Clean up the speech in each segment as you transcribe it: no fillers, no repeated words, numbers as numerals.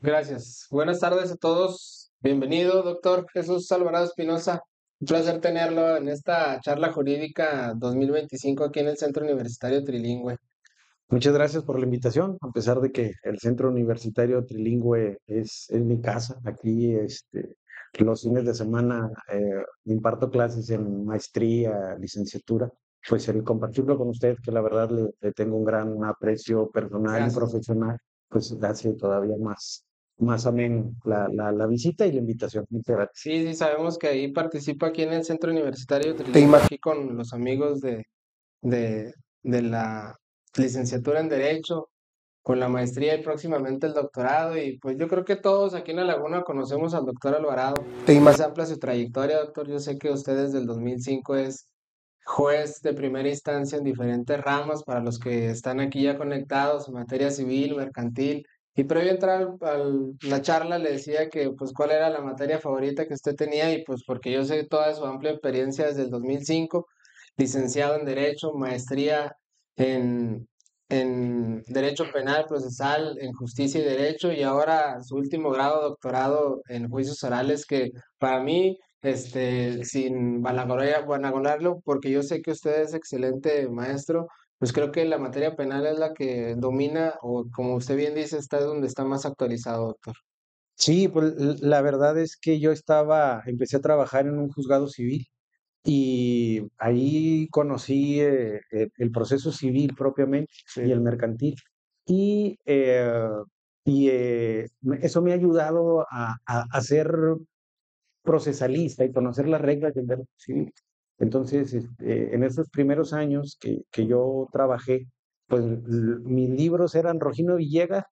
Gracias. Buenas tardes a todos. Bienvenido, doctor Jesús Alvarado Espinosa. Un placer tenerlo en esta charla jurídica 2025 aquí en el Centro Universitario Trilingüe. Muchas gracias por la invitación, a pesar de que el Centro Universitario Trilingüe es mi casa. Aquí, los fines de semana imparto clases en maestría, licenciatura. Pues el compartirlo con usted, que la verdad le tengo un gran aprecio personal y Gracias, doctor. profesional, pues hace todavía más amén la visita y la invitación. Muchas gracias. Sí, sí, sabemos que ahí participa aquí en el Centro Universitario Trilingüe, aquí con los amigos de, de la licenciatura en Derecho, con la maestría y próximamente el doctorado. Y pues yo creo que todos aquí en La Laguna conocemos al doctor Alvarado. Es amplia su trayectoria, doctor. Yo sé que usted desde el 2005 es juez de primera instancia en diferentes ramas para los que están aquí ya conectados en materia civil, mercantil. Y previo a entrar la charla le decía que pues cuál era la materia favorita que usted tenía y pues porque yo sé toda su amplia experiencia desde el 2005, licenciado en Derecho, maestría en, en Derecho Penal, Procesal, en Justicia y Derecho y ahora su último grado, doctorado en Juicios Orales que para mí sin vanagloriarlo, porque yo sé que usted es excelente maestro, pues creo que la materia penal es la que domina, o como usted bien dice, está donde está más actualizado, doctor. Sí, pues la verdad es que empecé a trabajar en un juzgado civil. Y ahí conocí el proceso civil propiamente y Sí. el mercantil. Y, eso me ha ayudado a ser procesalista y conocer las reglas del derecho civil. Entonces, en esos primeros años que yo trabajé, pues mis libros eran Rogino Villegas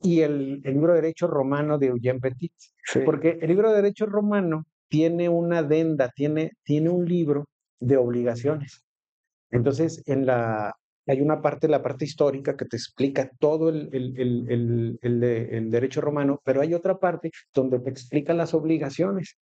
y el libro de Derecho Romano de Eugene Petit, Sí. porque el libro de Derecho Romano tiene una adenda, tiene un libro de obligaciones. Entonces, hay una parte, la parte histórica, que te explica todo el derecho romano, pero hay otra parte donde te explica las obligaciones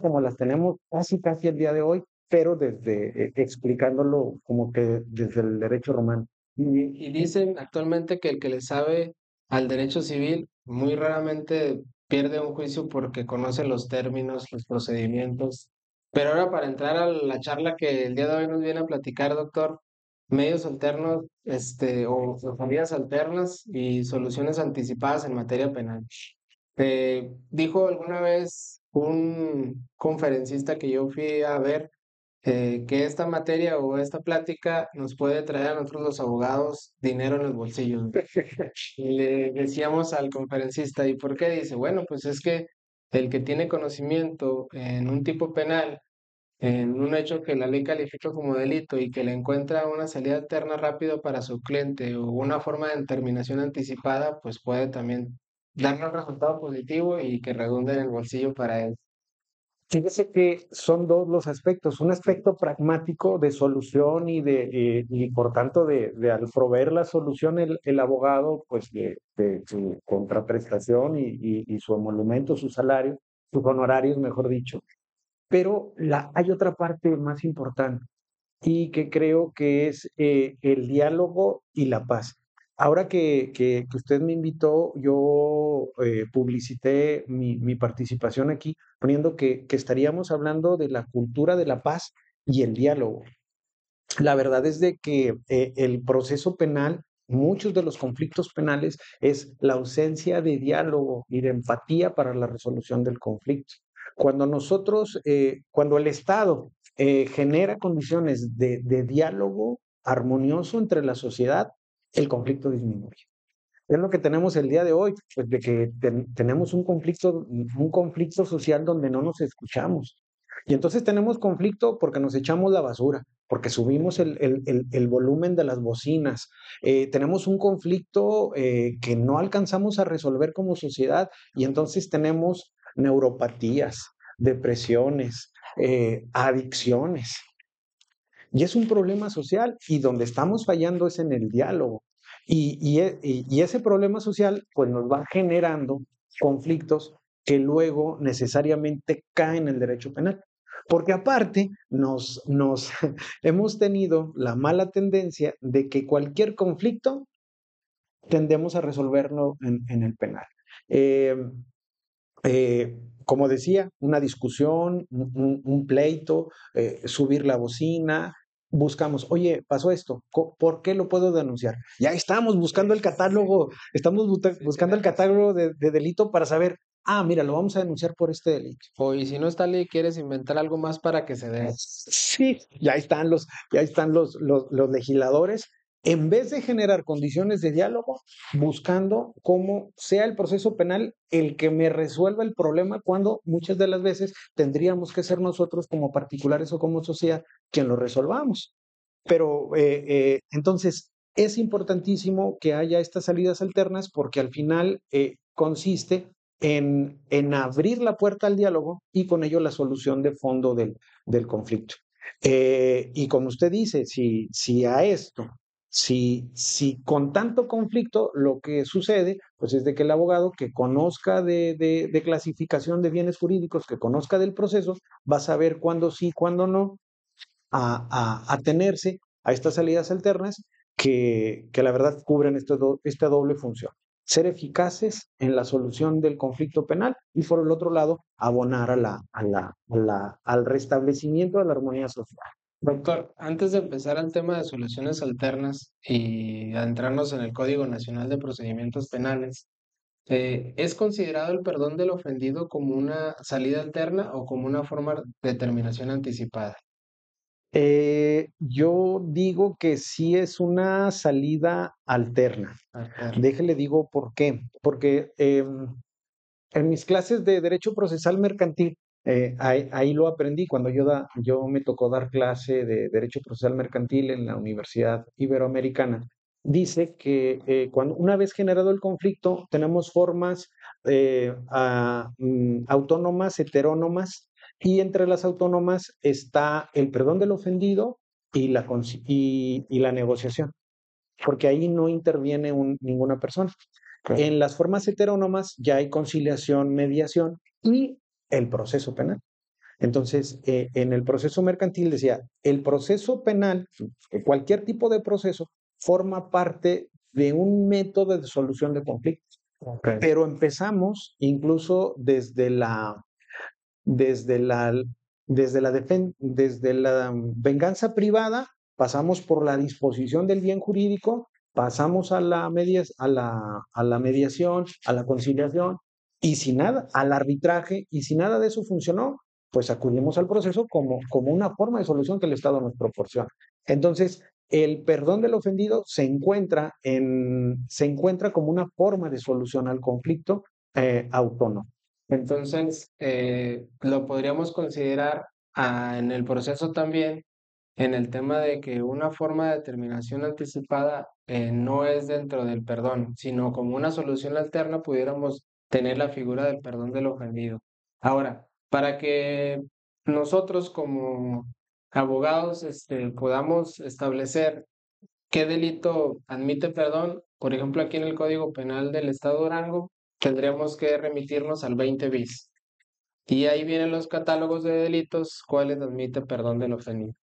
como las tenemos casi el día de hoy, pero explicándolo como que desde el derecho romano. Y dicen actualmente que el que le sabe al derecho civil muy raramente pierde un juicio porque conoce los términos, los procedimientos. Pero ahora para entrar a la charla que el día de hoy nos viene a platicar, doctor, medios alternos, o salidas alternas y soluciones anticipadas en materia penal. Dijo alguna vez un conferencista que yo fui a ver que esta materia o esta plática nos puede traer a nosotros los abogados dinero en los bolsillos. Y le decíamos al conferencista, ¿y por qué? Dice, bueno, pues es que el que tiene conocimiento en un tipo penal, en un hecho que la ley califica como delito y que le encuentra una salida alterna rápido para su cliente o una forma de determinación anticipada, pues puede también darle un resultado positivo y que redunde en el bolsillo para él. Fíjese que son dos los aspectos, un aspecto pragmático de solución y por tanto al proveer la solución el abogado, pues de su contraprestación y su emolumento, su salario, sus honorarios, mejor dicho. Pero hay otra parte más importante y que creo que es el diálogo y la paz. Ahora que usted me invitó, yo publicité mi participación aquí, poniendo que estaríamos hablando de la cultura de la paz y el diálogo. La verdad es de que el proceso penal, muchos de los conflictos penales, es la ausencia de diálogo y de empatía para la resolución del conflicto. Cuando el Estado genera condiciones de diálogo armonioso entre la sociedad, el conflicto disminuye. Es lo que tenemos el día de hoy, pues de que tenemos un conflicto social donde no nos escuchamos. Y entonces tenemos conflicto porque nos echamos la basura, porque subimos el volumen de las bocinas. Tenemos un conflicto que no alcanzamos a resolver como sociedad y entonces tenemos neuropatías, depresiones, adicciones. Y es un problema social y donde estamos fallando es en el diálogo. Y ese problema social pues nos va generando conflictos que luego necesariamente caen en el derecho penal. Porque aparte nos hemos tenido la mala tendencia de que cualquier conflicto tendemos a resolverlo en el penal. Eh, como decía, una discusión, un pleito, subir la bocina, buscamos, oye, pasó esto, ¿por qué lo puedo denunciar? Ya estamos buscando el catálogo, estamos buscando el catálogo de delito para saber, mira, lo vamos a denunciar por este delito. O y si no está ley, quieres inventar algo más para que se dé. Sí, ya están los legisladores, en vez de generar condiciones de diálogo, buscando cómo sea el proceso penal el que me resuelva el problema, cuando muchas de las veces tendríamos que ser nosotros como particulares o como sociedad quien lo resolvamos. Pero entonces es importantísimo que haya estas salidas alternas, porque al final consiste en abrir la puerta al diálogo y con ello la solución de fondo del conflicto. Y como usted dice, si a esto, si con tanto conflicto lo que sucede, pues es de que el abogado que conozca de clasificación de bienes jurídicos, que conozca del proceso, va a saber cuándo sí, cuándo no, a atenerse a estas salidas alternas que la verdad cubren esta doble función: ser eficaces en la solución del conflicto penal y, por el otro lado, abonar al restablecimiento de la armonía social. Doctor, antes de empezar al tema de soluciones alternas y adentrarnos en el Código Nacional de Procedimientos Penales, ¿es considerado el perdón del ofendido como una salida alterna o como una forma de terminación anticipada? Yo digo que sí es una salida alterna. Alterna. Déjele digo por qué. Porque en mis clases de Derecho Procesal Mercantil, ahí lo aprendí cuando yo me tocó dar clase de Derecho Procesal Mercantil en la Universidad Iberoamericana. Dice que cuando una vez generado el conflicto, tenemos formas autónomas, heterónomas, y entre las autónomas está el perdón del ofendido y la negociación, porque ahí no interviene ninguna persona. Ok. En las formas heterónomas ya hay conciliación, mediación y el proceso penal. Entonces, en el proceso mercantil decía, el proceso penal, cualquier tipo de proceso, forma parte de un método de solución de conflictos. Ok. Pero empezamos incluso desde la, desde la venganza privada, pasamos por la disposición del bien jurídico, pasamos a la mediación, a la conciliación, y si nada, al arbitraje, y si nada de eso funcionó, pues acudimos al proceso como una forma de solución que el Estado nos proporciona. Entonces, el perdón del ofendido se encuentra como una forma de solución al conflicto autónomo. Entonces, lo podríamos considerar en el proceso también, en el tema de que una forma de terminación anticipada no es dentro del perdón, sino como una solución alterna pudiéramos tener la figura del perdón del ofendido. Ahora, para que nosotros como abogados podamos establecer qué delito admite perdón, por ejemplo, aquí en el Código Penal del Estado de Durango, tendríamos que remitirnos al 20 bis. Y ahí vienen los catálogos de delitos, cuáles admite perdón del ofendido.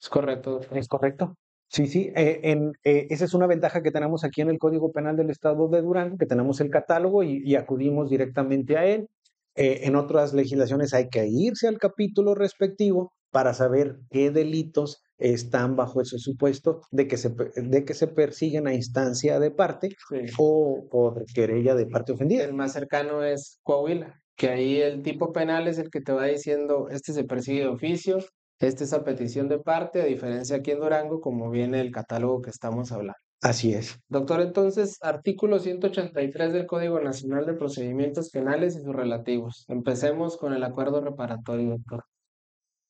¿Es correcto, doctor? ¿Es correcto? Sí, sí. Esa es una ventaja que tenemos aquí en el Código Penal del Estado de Durango, que tenemos el catálogo y acudimos directamente a él. En otras legislaciones hay que irse al capítulo respectivo para saber qué delitos están bajo ese supuesto de que se persiguen a instancia de parte Sí. o por querella de parte ofendida. El más cercano es Coahuila, que ahí el tipo penal es el que te va diciendo, este se persigue de oficio, este es a petición de parte, a diferencia aquí en Durango, como viene el catálogo que estamos hablando. Así es. Doctor, entonces, artículo 183 del Código Nacional de Procedimientos Penales y sus relativos. Empecemos con el acuerdo reparatorio, doctor.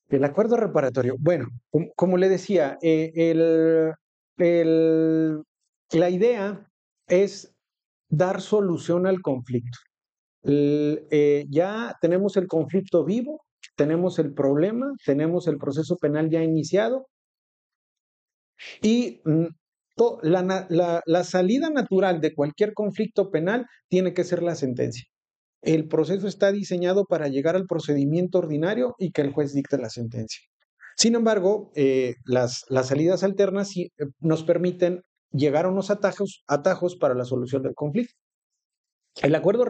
El acuerdo reparatorio. Bueno, como le decía, el- la idea es dar solución al conflicto. Ya tenemos el conflicto vivo, tenemos el problema, tenemos el proceso penal ya iniciado y la salida natural de cualquier conflicto penal tiene que ser la sentencia. El proceso está diseñado para llegar al procedimiento ordinario y que el juez dicte la sentencia. Sin embargo, las salidas alternas sí, nos permiten llegar a unos atajos para la solución del conflicto. El acuerdo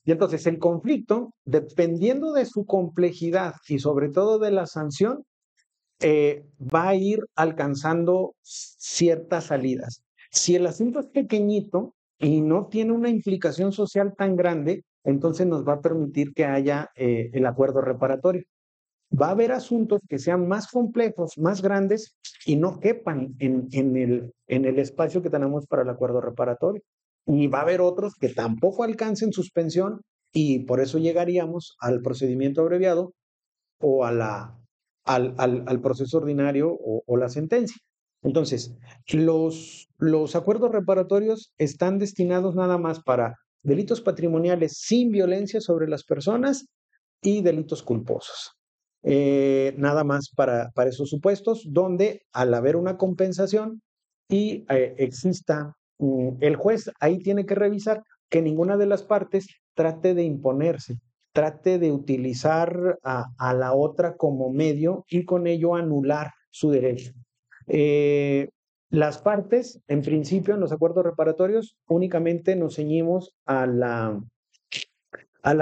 y entonces el conflicto, dependiendo de su complejidad y sobre todo de la sanción, va a ir alcanzando ciertas salidas. Si el asunto es pequeñito y no tiene una implicación social tan grande, entonces nos va a permitir que haya el acuerdo reparatorio. Va a haber asuntos que sean más complejos, más grandes y no quepan en el espacio que tenemos para el acuerdo reparatorio. Y va a haber otros que tampoco alcancen suspensión y por eso llegaríamos al procedimiento abreviado o al proceso ordinario o la sentencia. Entonces, los acuerdos reparatorios están destinados nada más para delitos patrimoniales sin violencia sobre las personas y delitos culposos. Nada más para esos supuestos, donde al haber una compensación y exista, el juez ahí tiene que revisar que ninguna de las partes trate de imponerse, trate de utilizar a la otra como medio y con ello anular su derecho. Las partes, en principio, en los acuerdos reparatorios, únicamente nos ceñimos a la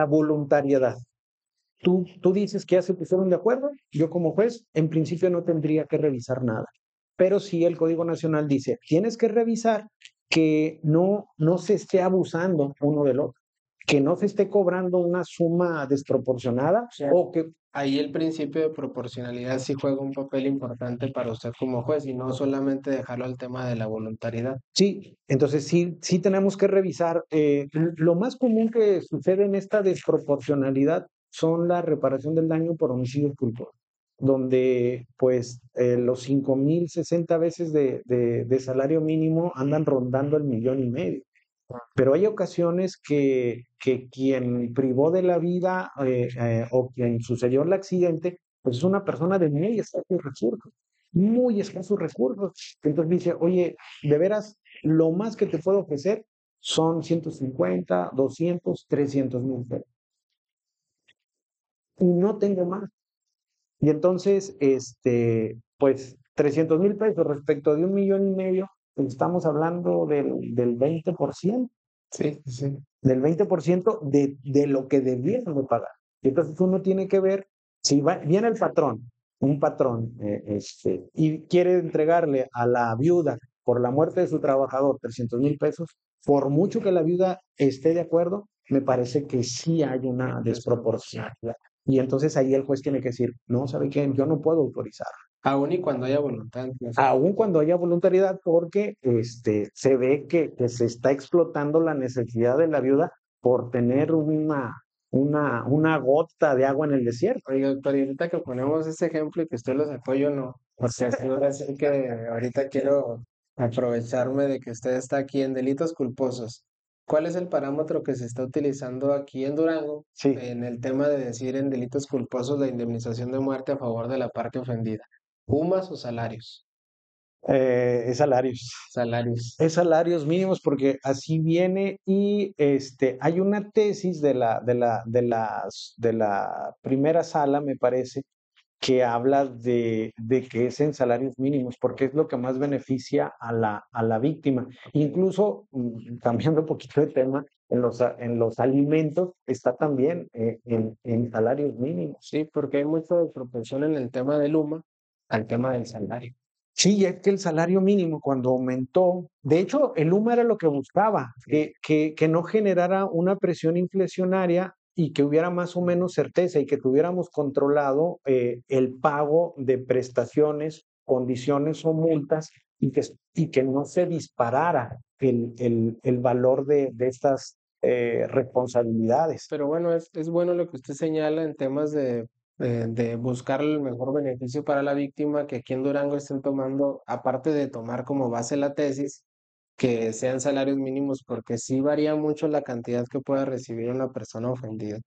voluntariedad. Tú dices que ya se pusieron de acuerdo, yo como juez, en principio no tendría que revisar nada. Pero sí el Código Nacional dice, tienes que revisar que no se esté abusando uno del otro, que no se esté cobrando una suma desproporcionada o que Ahí el principio de proporcionalidad sí juega un papel importante para usted como juez y no solamente dejarlo al tema de la voluntariedad. sí, entonces sí tenemos que revisar. Lo más común que sucede en esta desproporcionalidad son la reparación del daño por homicidio culposo, donde pues los 5,060 veces de salario mínimo andan rondando el 1,500,000. Pero hay ocasiones que quien privó de la vida o quien sucedió el accidente, pues es una persona de muy escasos recursos. Entonces dice, oye, de veras, lo más que te puedo ofrecer son 150, 200, 300,000 pesos. Y no tengo más. Y entonces, pues 300,000 pesos respecto de 1,500,000, pues estamos hablando del 20%. Sí, sí. Del 20% de lo que debieron de pagar. Y entonces uno tiene que ver si viene el patrón, un patrón, y quiere entregarle a la viuda por la muerte de su trabajador 300,000 pesos, por mucho que la viuda esté de acuerdo, me parece que sí hay una desproporcionalidad. Y entonces ahí el juez tiene que decir, no, ¿sabe qué? Yo no puedo autorizar. Aún y cuando haya voluntad. Aun cuando haya voluntariedad, porque se ve que se está explotando la necesidad de la viuda por tener una gota de agua en el desierto. Oiga, doctor, y ahorita que ponemos ese ejemplo y que usted lo sacó, yo no. Porque así ahora sí que ahorita quiero aprovecharme de que usted está aquí en delitos culposos. ¿Cuál es el parámetro que se está utilizando aquí en Durango Sí, en el tema de decir en delitos culposos la indemnización de muerte a favor de la parte ofendida? ¿UMAS o salarios? es salarios. Salarios. Es salarios mínimos porque así viene y hay una tesis de la primera sala, me parece, que habla de que es en salarios mínimos, porque es lo que más beneficia a la víctima. Incluso, cambiando un poquito de tema, en los alimentos está también en salarios mínimos. Sí, porque hay mucha desproporción en el tema del UMA al tema del salario. Sí, es que el salario mínimo cuando aumentó, de hecho, el UMA era lo que buscaba, que no generara una presión inflacionaria y que hubiera más o menos certeza y que tuviéramos controlado el pago de prestaciones, condiciones o multas y que no se disparara el valor de estas responsabilidades. Pero bueno, es bueno lo que usted señala en temas de buscar el mejor beneficio para la víctima, que aquí en Durango estén tomando, aparte de tomar como base la tesis, que sean salarios mínimos, porque sí varía mucho la cantidad que pueda recibir una persona ofendida.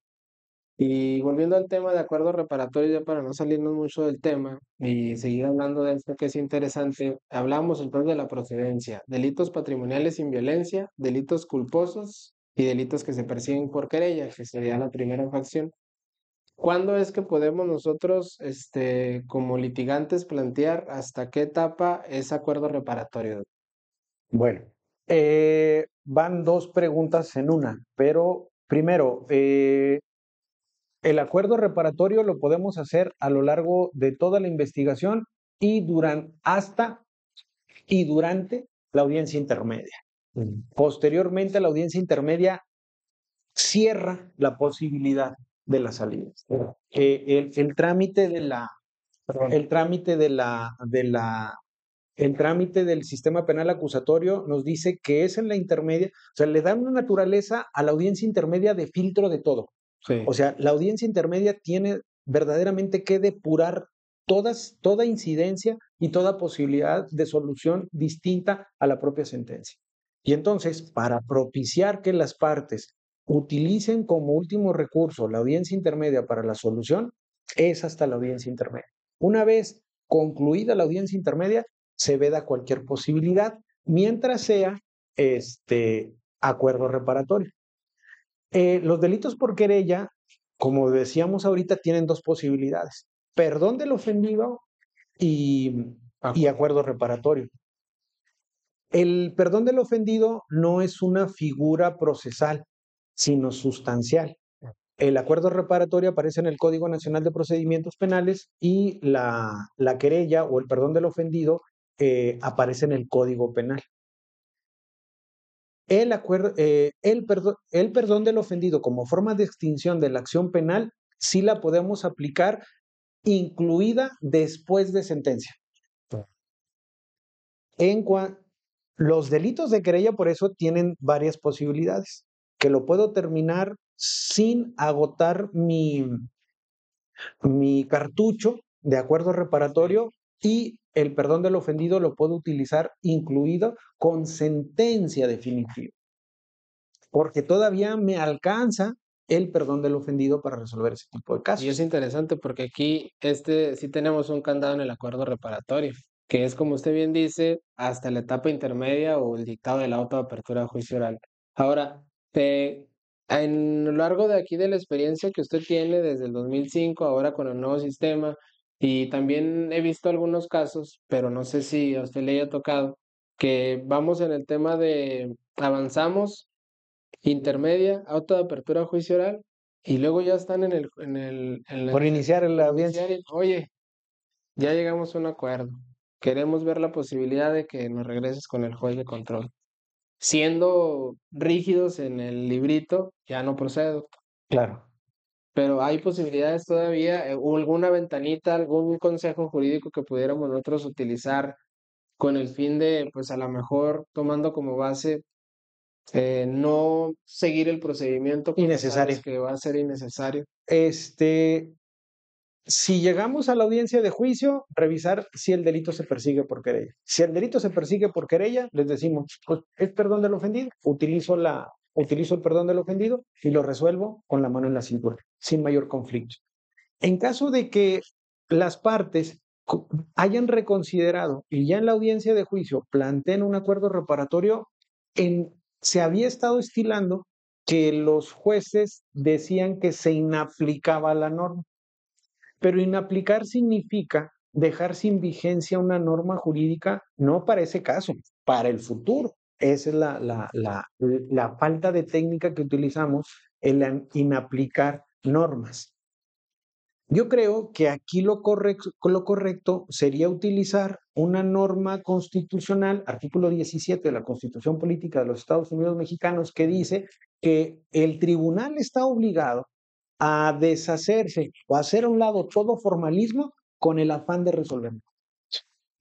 Y volviendo al tema de acuerdo reparatorio, ya para no salirnos mucho del tema y seguir hablando de esto que es interesante, hablamos entonces de la procedencia, delitos patrimoniales sin violencia, delitos culposos y delitos que se persiguen por querella, que sería la primera facción. ¿Cuándo es que podemos nosotros, como litigantes, plantear hasta qué etapa es acuerdo reparatorio? Bueno, van dos preguntas en una, pero primero, el acuerdo reparatorio lo podemos hacer a lo largo de toda la investigación y hasta y durante la audiencia intermedia. Posteriormente, la audiencia intermedia cierra la posibilidad de la salida. El trámite de la, el trámite de la, el trámite del sistema penal acusatorio nos dice que es en la intermedia, o sea, le dan una naturaleza a la audiencia intermedia de filtro de todo. Sí. O sea, la audiencia intermedia tiene verdaderamente que depurar toda incidencia y toda posibilidad de solución distinta a la propia sentencia. Y entonces, para propiciar que las partes utilicen como último recurso la audiencia intermedia para la solución, es hasta la audiencia intermedia. Una vez concluida la audiencia intermedia, se veda cualquier posibilidad, mientras sea acuerdo reparatorio. Los delitos por querella, como decíamos ahorita, tienen dos posibilidades: perdón del ofendido y acuerdo reparatorio. El perdón del ofendido no es una figura procesal, sino sustancial. El acuerdo reparatorio aparece en el Código Nacional de Procedimientos Penales y la querella o el perdón del ofendido aparece en el Código Penal. El perdón del ofendido como forma de extinción de la acción penal sí la podemos aplicar incluida después de sentencia. Los delitos de querella por eso tienen varias posibilidades, que lo puedo terminar sin agotar mi cartucho de acuerdo reparatorio, y el perdón del ofendido lo puedo utilizar incluido con sentencia definitiva, porque todavía me alcanza el perdón del ofendido para resolver ese tipo de Y es casos. interesante porque aquí sí tenemos un candado en el acuerdo reparatorio, que es, como usted bien dice, hasta la etapa intermedia o el dictado del auto de apertura de juicio oral. Ahora, en lo largo de aquí de la experiencia que usted tiene desde el 2005, ahora con el nuevo sistema, y también he visto algunos casos, pero no sé si a usted le haya tocado, que vamos en el tema de avanzamos intermedia, auto de apertura a juicio oral, y luego ya están Por iniciar por la audiencia. iniciar, oye, ya llegamos a un acuerdo, queremos ver la posibilidad de que nos regreses con el juez de control. Siendo rígidos en el librito, ya no procedo, Claro. pero hay posibilidades todavía, o alguna ventanita, algún consejo jurídico que pudiéramos nosotros utilizar con el fin de, pues a lo mejor tomando como base no seguir el procedimiento cuando sabes Innecesario. que va a ser innecesario. Este, si llegamos a la audiencia de juicio, revisar si el delito se persigue por querella. Si el delito se persigue por querella, les decimos, pues es perdón del ofendido, utilizo el perdón del ofendido y lo resuelvo con la mano en la cintura, sin mayor conflicto. En caso de que las partes hayan reconsiderado y ya en la audiencia de juicio planteen un acuerdo reparatorio, se había estado estilando que los jueces decían que se inaplicaba la norma, pero inaplicar significa dejar sin vigencia una norma jurídica, no para ese caso, para el futuro. Esa es la falta de técnica que utilizamos, el inaplicar normas. Yo creo que aquí lo correcto sería utilizar una norma constitucional, artículo 17 de la Constitución Política de los Estados Unidos Mexicanos, que dice que el tribunal está obligado a deshacerse o a hacer a un lado todo formalismo con el afán de resolver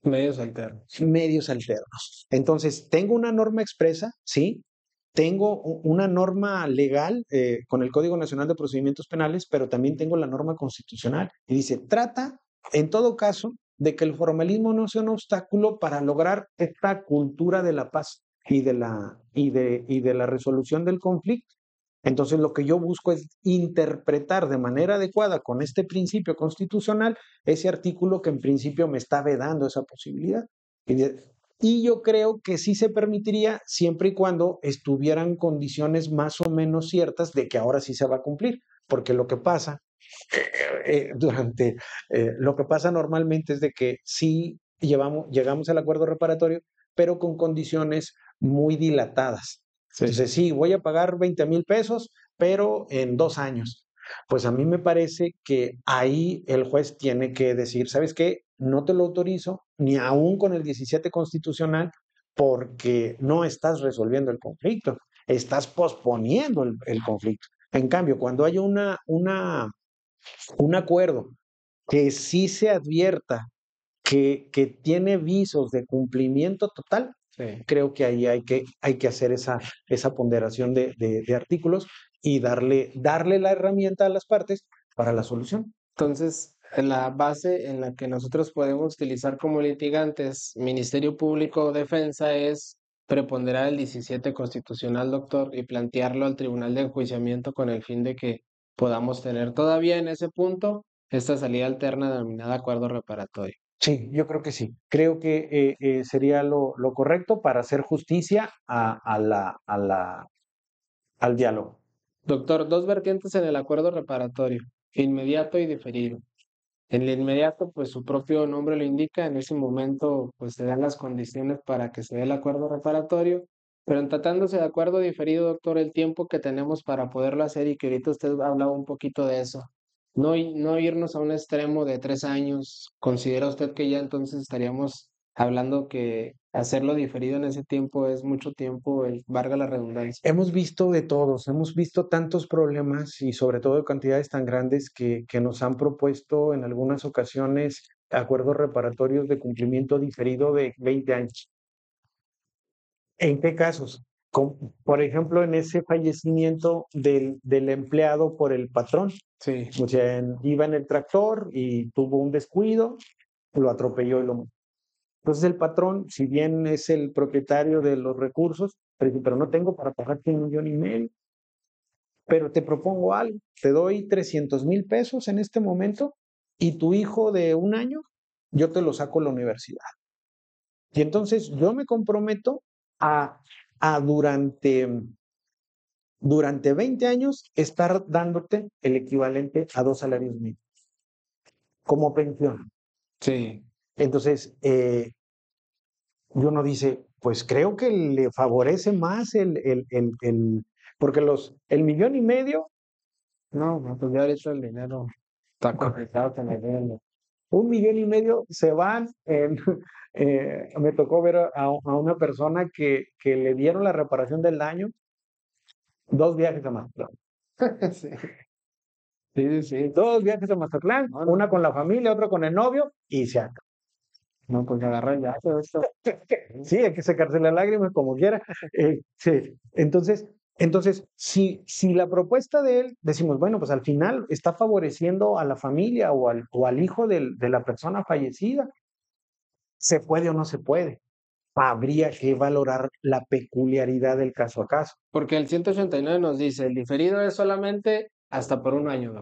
Medios alternos. medios alternos. Entonces, tengo una norma expresa, ¿sí? Tengo una norma legal con el Código Nacional de Procedimientos Penales, pero también tengo la norma constitucional. Y dice, trata, en todo caso, de que el formalismo no sea un obstáculo para lograr esta cultura de la paz y de la resolución del conflicto. Entonces, lo que yo busco es interpretar de manera adecuada con este principio constitucional ese artículo que en principio me está vedando esa posibilidad. Y yo creo que sí se permitiría siempre y cuando estuvieran condiciones más o menos ciertas de que ahora sí se va a cumplir, porque lo que pasa lo que pasa normalmente es de que sí llegamos al acuerdo reparatorio, pero con condiciones muy dilatadas. Sí. Entonces, sí, voy a pagar 20,000 pesos, pero en 2 años. Pues a mí me parece que ahí el juez tiene que decir, ¿sabes qué? No te lo autorizo, ni aún con el 17 constitucional, porque no estás resolviendo el conflicto, estás posponiendo el conflicto. En cambio, cuando hay un acuerdo que sí se advierta que tiene visos de cumplimiento total, Sí. creo que ahí hay que hacer esa ponderación de artículos y darle la herramienta a las partes para la solución. Entonces, la base en la que nosotros podemos utilizar como litigantes, Ministerio Público o Defensa, es preponderar el 17 constitucional, doctor, y plantearlo al Tribunal de Enjuiciamiento con el fin de que podamos tener todavía en ese punto esta salida alterna denominada acuerdo reparatorio. Sí, yo creo que sí. Creo que sería lo correcto para hacer justicia al diálogo. Doctor, dos vertientes en el acuerdo reparatorio, inmediato y diferido. En el inmediato, pues su propio nombre lo indica, en ese momento pues se dan las condiciones para que se dé el acuerdo reparatorio, pero en tratándose de acuerdo diferido, doctor, el tiempo que tenemos para poderlo hacer y que ahorita usted hablaba un poquito de eso, no irnos a un extremo de 3 años, ¿considera usted que ya entonces estaríamos hablando que hacerlo diferido en ese tiempo es mucho tiempo, valga la redundancia? Hemos visto de todos, hemos visto tantos problemas y sobre todo de cantidades tan grandes que nos han propuesto en algunas ocasiones acuerdos reparatorios de cumplimiento diferido de 20 años. ¿En qué casos? Por ejemplo, en ese fallecimiento del empleado por el patrón. Sí. O sea, iba en el tractor y tuvo un descuido, lo atropelló y lo mató. Entonces el patrón, si bien es el propietario de los recursos, pero no tengo para pagarte 1,5 millones, pero te propongo algo, te doy 300,000 pesos en este momento y tu hijo de 1 año, yo te lo saco a la universidad. Y entonces yo me comprometo a durante 20 años estar dándote el equivalente a 2 salarios mínimos como pensión. Sí. Entonces, uno dice, pues creo que le favorece más porque el 1,5 millones, No, pues ya ahorita el dinero está complicado que me den. 1,5 millones se van me tocó ver a una persona que le dieron la reparación del daño, 2 viajes a Mazatlán. Sí. Sí. 2 viajes a Mazatlán, una con la familia, otra con el novio, y se acabó. No, pues agarra ya todo esto. Sí, hay que secarse las lágrimas como quiera. Sí. Entonces, si la propuesta de él, decimos, bueno, pues al final está favoreciendo a la familia o al hijo de la persona fallecida, ¿se puede o no se puede? Habría que valorar la peculiaridad del caso a caso. Porque el 189 nos dice, el diferido es solamente hasta por 1 año, ¿no?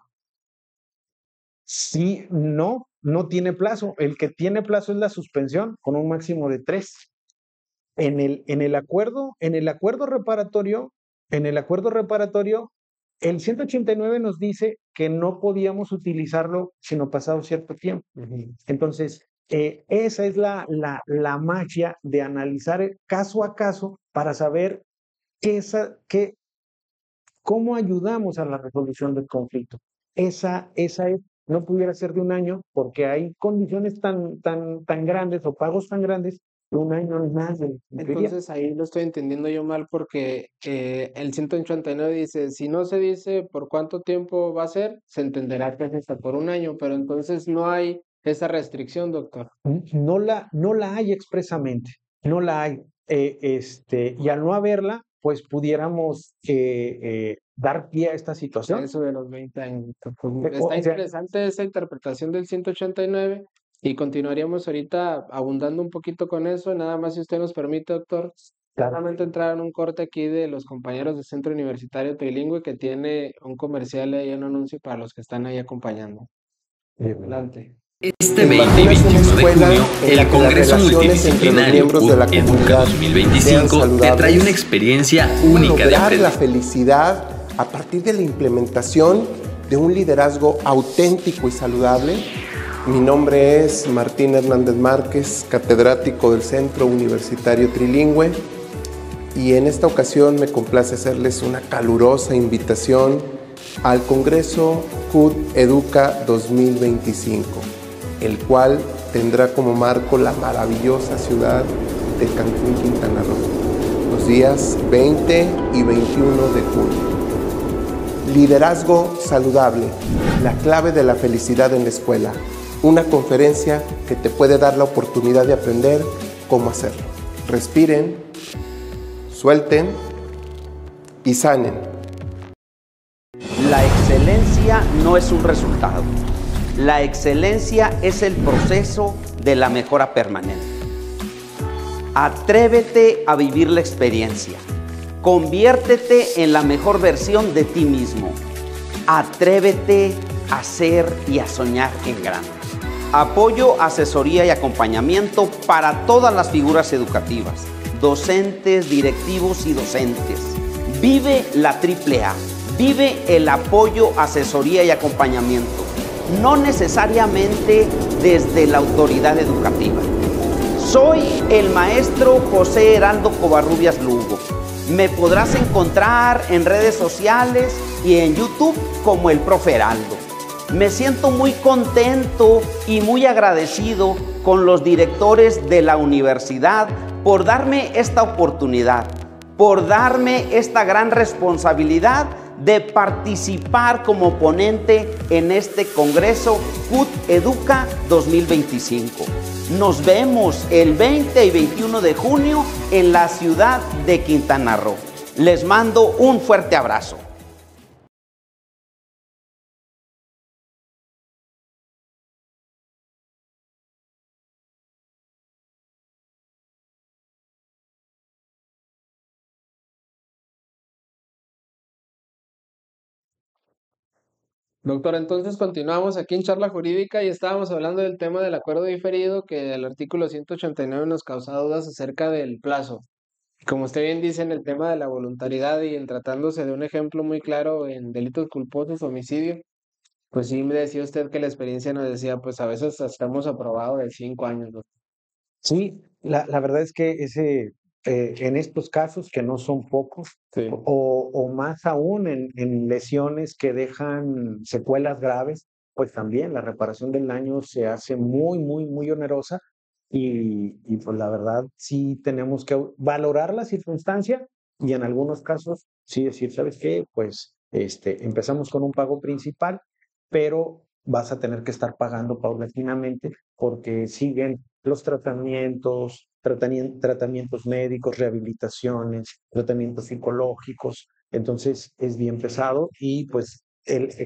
Sí, no tiene plazo. El que tiene plazo es la suspensión con un máximo de 3. En el acuerdo reparatorio, el 189 nos dice que no podíamos utilizarlo sino pasado cierto tiempo. Entonces, esa es la magia de analizar caso a caso para saber cómo ayudamos a la resolución del conflicto. Esa es, no pudiera ser de 1 año porque hay condiciones tan grandes o pagos tan grandes que 1 año no es más. Entonces ahí lo estoy entendiendo yo mal porque el 189 dice, si no se dice por cuánto tiempo va a ser, se entenderá que es hasta por 1 año, pero entonces no hay esa restricción, doctor. No la hay expresamente, no la hay. Y al no haberla, pues pudiéramos dar pie a esta situación. Eso de los 20 años. Está interesante esa interpretación del 189 y continuaríamos ahorita abundando un poquito con eso. Nada más si usted nos permite, doctor. Claramente entrar en un corte aquí de los compañeros del Centro Universitario Trilingüe que tiene un comercial y un anuncio para los que están ahí acompañando. Adelante. Este 20 y 21 de junio, el Congreso Multidisciplinario Educa 2025 te trae una experiencia única de aprender. La felicidad a partir de la implementación de un liderazgo auténtico y saludable Mi nombre es Martín Hernández Márquez, catedrático del Centro Universitario Trilingüe, y en esta ocasión me complace hacerles una calurosa invitación al Congreso CUT Educa 2025, el cual tendrá como marco la maravillosa ciudad de Cancún, Quintana Roo, los días 20 y 21 de junio. Liderazgo saludable, la clave de la felicidad en la escuela. Una conferencia que te puede dar la oportunidad de aprender cómo hacerlo. Respiren, suelten y sanen. La excelencia no es un resultado. La excelencia es el proceso de la mejora permanente. Atrévete a vivir la experiencia. Conviértete en la mejor versión de ti mismo. Atrévete a ser y a soñar en grande. Apoyo, asesoría y acompañamiento para todas las figuras educativas, docentes, directivos y docentes. Vive la AAA. Vive el apoyo, asesoría y acompañamiento. No necesariamente desde la autoridad educativa. Soy el maestro José Heraldo Covarrubias Lugo. Me podrás encontrar en redes sociales y en YouTube como el Profe Heraldo. Me siento muy contento y muy agradecido con los directores de la universidad por darme esta oportunidad, por darme esta gran responsabilidad de participar como ponente en este Congreso CUT Educa 2025. Nos vemos el 20 y 21 de junio en la ciudad de Quintana Roo. Les mando un fuerte abrazo. Doctor, entonces continuamos aquí en Charla Jurídica y estábamos hablando del tema del acuerdo diferido, que el artículo 189 nos causa dudas acerca del plazo. Como usted bien dice, en el tema de la voluntariedad y en tratándose de un ejemplo muy claro en delitos culposos, homicidio, pues sí me decía usted que la experiencia nos decía, pues a veces hasta hemos aprobado de 5 años, ¿no? Sí, la verdad es que en estos casos, que no son pocos, Sí. o más aún en lesiones que dejan secuelas graves, pues también la reparación del daño se hace muy, muy, muy onerosa y pues la verdad sí tenemos que valorar la circunstancia y en algunos casos sí decir, ¿sabes qué? Pues empezamos con un pago principal, pero vas a tener que estar pagando paulatinamente porque siguen los tratamientos médicos, rehabilitaciones, tratamientos psicológicos. Entonces es bien pesado y pues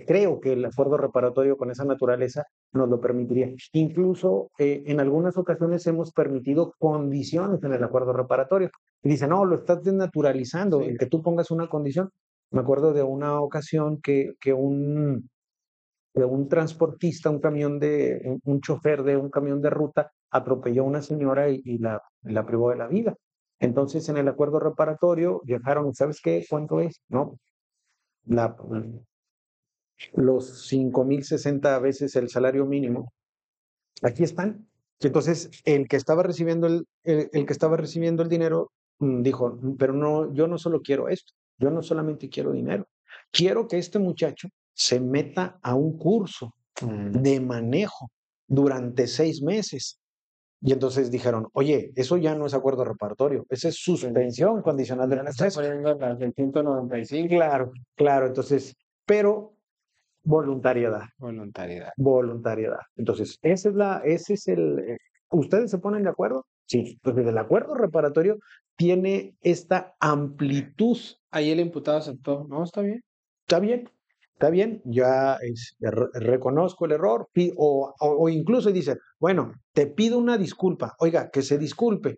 creo que el acuerdo reparatorio con esa naturaleza nos lo permitiría. Incluso en algunas ocasiones hemos permitido condiciones en el acuerdo reparatorio. Y dice, no, lo estás desnaturalizando, Sí. el que tú pongas una condición. Me acuerdo de una ocasión que un transportista, un chofer de un camión de ruta atropelló a una señora y la privó de la vida. Entonces, en el acuerdo reparatorio, dejaron, ¿sabes qué? ¿Cuánto es? No, la, los 5,060 veces el salario mínimo. Aquí están. Entonces, el que estaba recibiendo el que estaba recibiendo el dinero dijo, pero no, yo no solo quiero esto, yo no solamente quiero dinero, quiero que este muchacho se meta a un curso de manejo durante 6 meses. Y entonces dijeron, oye, eso ya no es acuerdo reparatorio, esa es suspensión condicional del Está proceso. poniendo las del 195, Claro, claro, entonces, pero voluntariedad. voluntariedad. Voluntariedad. Entonces, ese es ¿ustedes se ponen de acuerdo? Sí. Entonces, el acuerdo reparatorio tiene esta amplitud. Ahí el imputado aceptó, no, está bien. Está bien, ya reconozco el error, o incluso dice, bueno, te pido una disculpa, oiga, que se disculpe.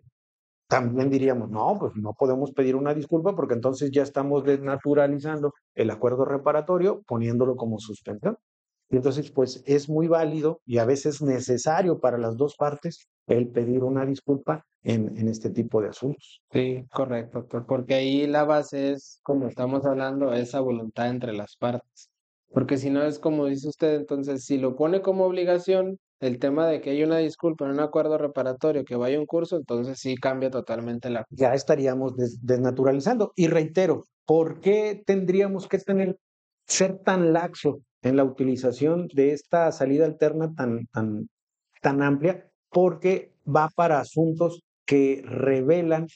También diríamos, no, pues no podemos pedir una disculpa porque entonces ya estamos desnaturalizando el acuerdo reparatorio poniéndolo como suspensión. Y entonces, pues es muy válido y a veces necesario para las dos partes el pedir una disculpa en este tipo de asuntos. Sí, correcto, doctor, porque ahí la base es, como estamos hablando, esa voluntad entre las partes. Porque si no es como dice usted, entonces si lo pone como obligación, el tema de que hay una disculpa en un acuerdo reparatorio, que vaya un curso, entonces sí cambia totalmente la... Ya estaríamos desnaturalizando. Y reitero, ¿por qué tendríamos que ser tan laxo en la utilización de esta salida alterna tan amplia? Porque va para asuntos que revelan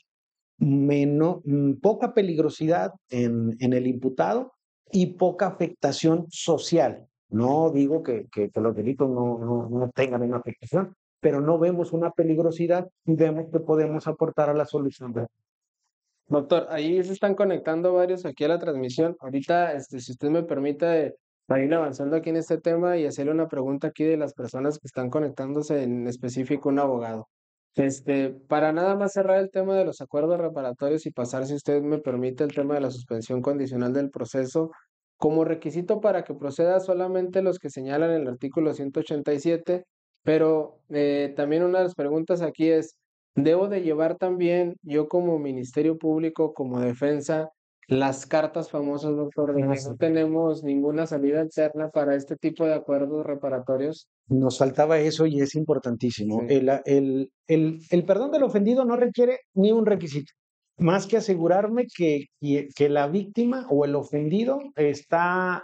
poca peligrosidad en el imputado y poca afectación social. No digo que los delitos no tengan una afectación, pero no vemos una peligrosidad y vemos que podemos aportar a la solución. Doctor, ahí se están conectando varios aquí a la transmisión. Ahorita, si usted me permite, para ir avanzando aquí en este tema y hacerle una pregunta aquí de las personas que están conectándose, en específico un abogado. Para nada más cerrar el tema de los acuerdos reparatorios y pasar, si usted me permite, el tema de la suspensión condicional del proceso, como requisito para que proceda solamente los que señalan el artículo 187, pero también una de las preguntas aquí es, ¿debo de llevar también yo como Ministerio Público, como defensa, las cartas famosas, doctor, de que no tenemos ninguna salida alterna para este tipo de acuerdos reparatorios? Nos faltaba eso y es importantísimo. Sí. El perdón del ofendido no requiere ni un requisito, más que asegurarme que la víctima o el ofendido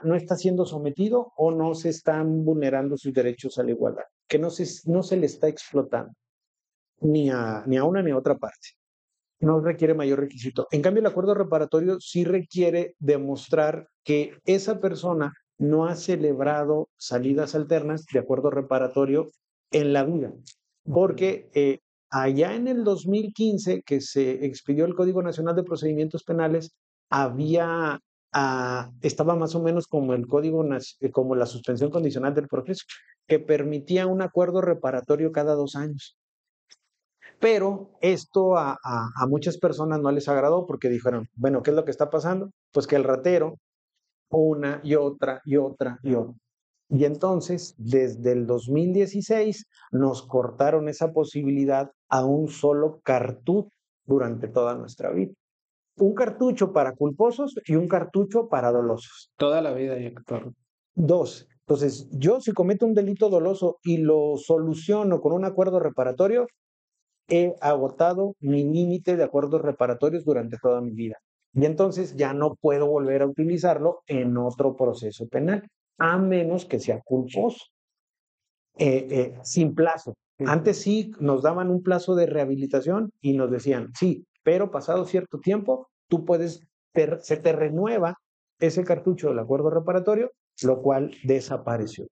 no está siendo sometido o no se están vulnerando sus derechos a la igualdad, que no se le está explotando ni a una ni a otra parte. No requiere mayor requisito. En cambio, el acuerdo reparatorio sí requiere demostrar que esa persona no ha celebrado salidas alternas de acuerdo reparatorio en la vida. Porque allá en el 2015, que se expidió el Código Nacional de Procedimientos Penales, estaba más o menos como el como la suspensión condicional del proceso, que permitía un acuerdo reparatorio cada 2 años. Pero esto a muchas personas no les agradó porque dijeron, bueno, ¿qué es lo que está pasando? Pues que el ratero, una y otra y otra y otra. Y entonces, desde el 2016, nos cortaron esa posibilidad a un solo cartucho durante toda nuestra vida. Un cartucho para culposos y un cartucho para dolosos. Toda la vida, doctor. 2. Entonces, yo si cometo un delito doloso y lo soluciono con un acuerdo reparatorio, he agotado mi límite de acuerdos reparatorios durante toda mi vida. Y entonces ya no puedo volver a utilizarlo en otro proceso penal, a menos que sea culposo, sin plazo. Antes sí nos daban un plazo de rehabilitación y nos decían, sí, pero pasado cierto tiempo, se te renueva ese cartucho del acuerdo reparatorio, lo cual desapareció.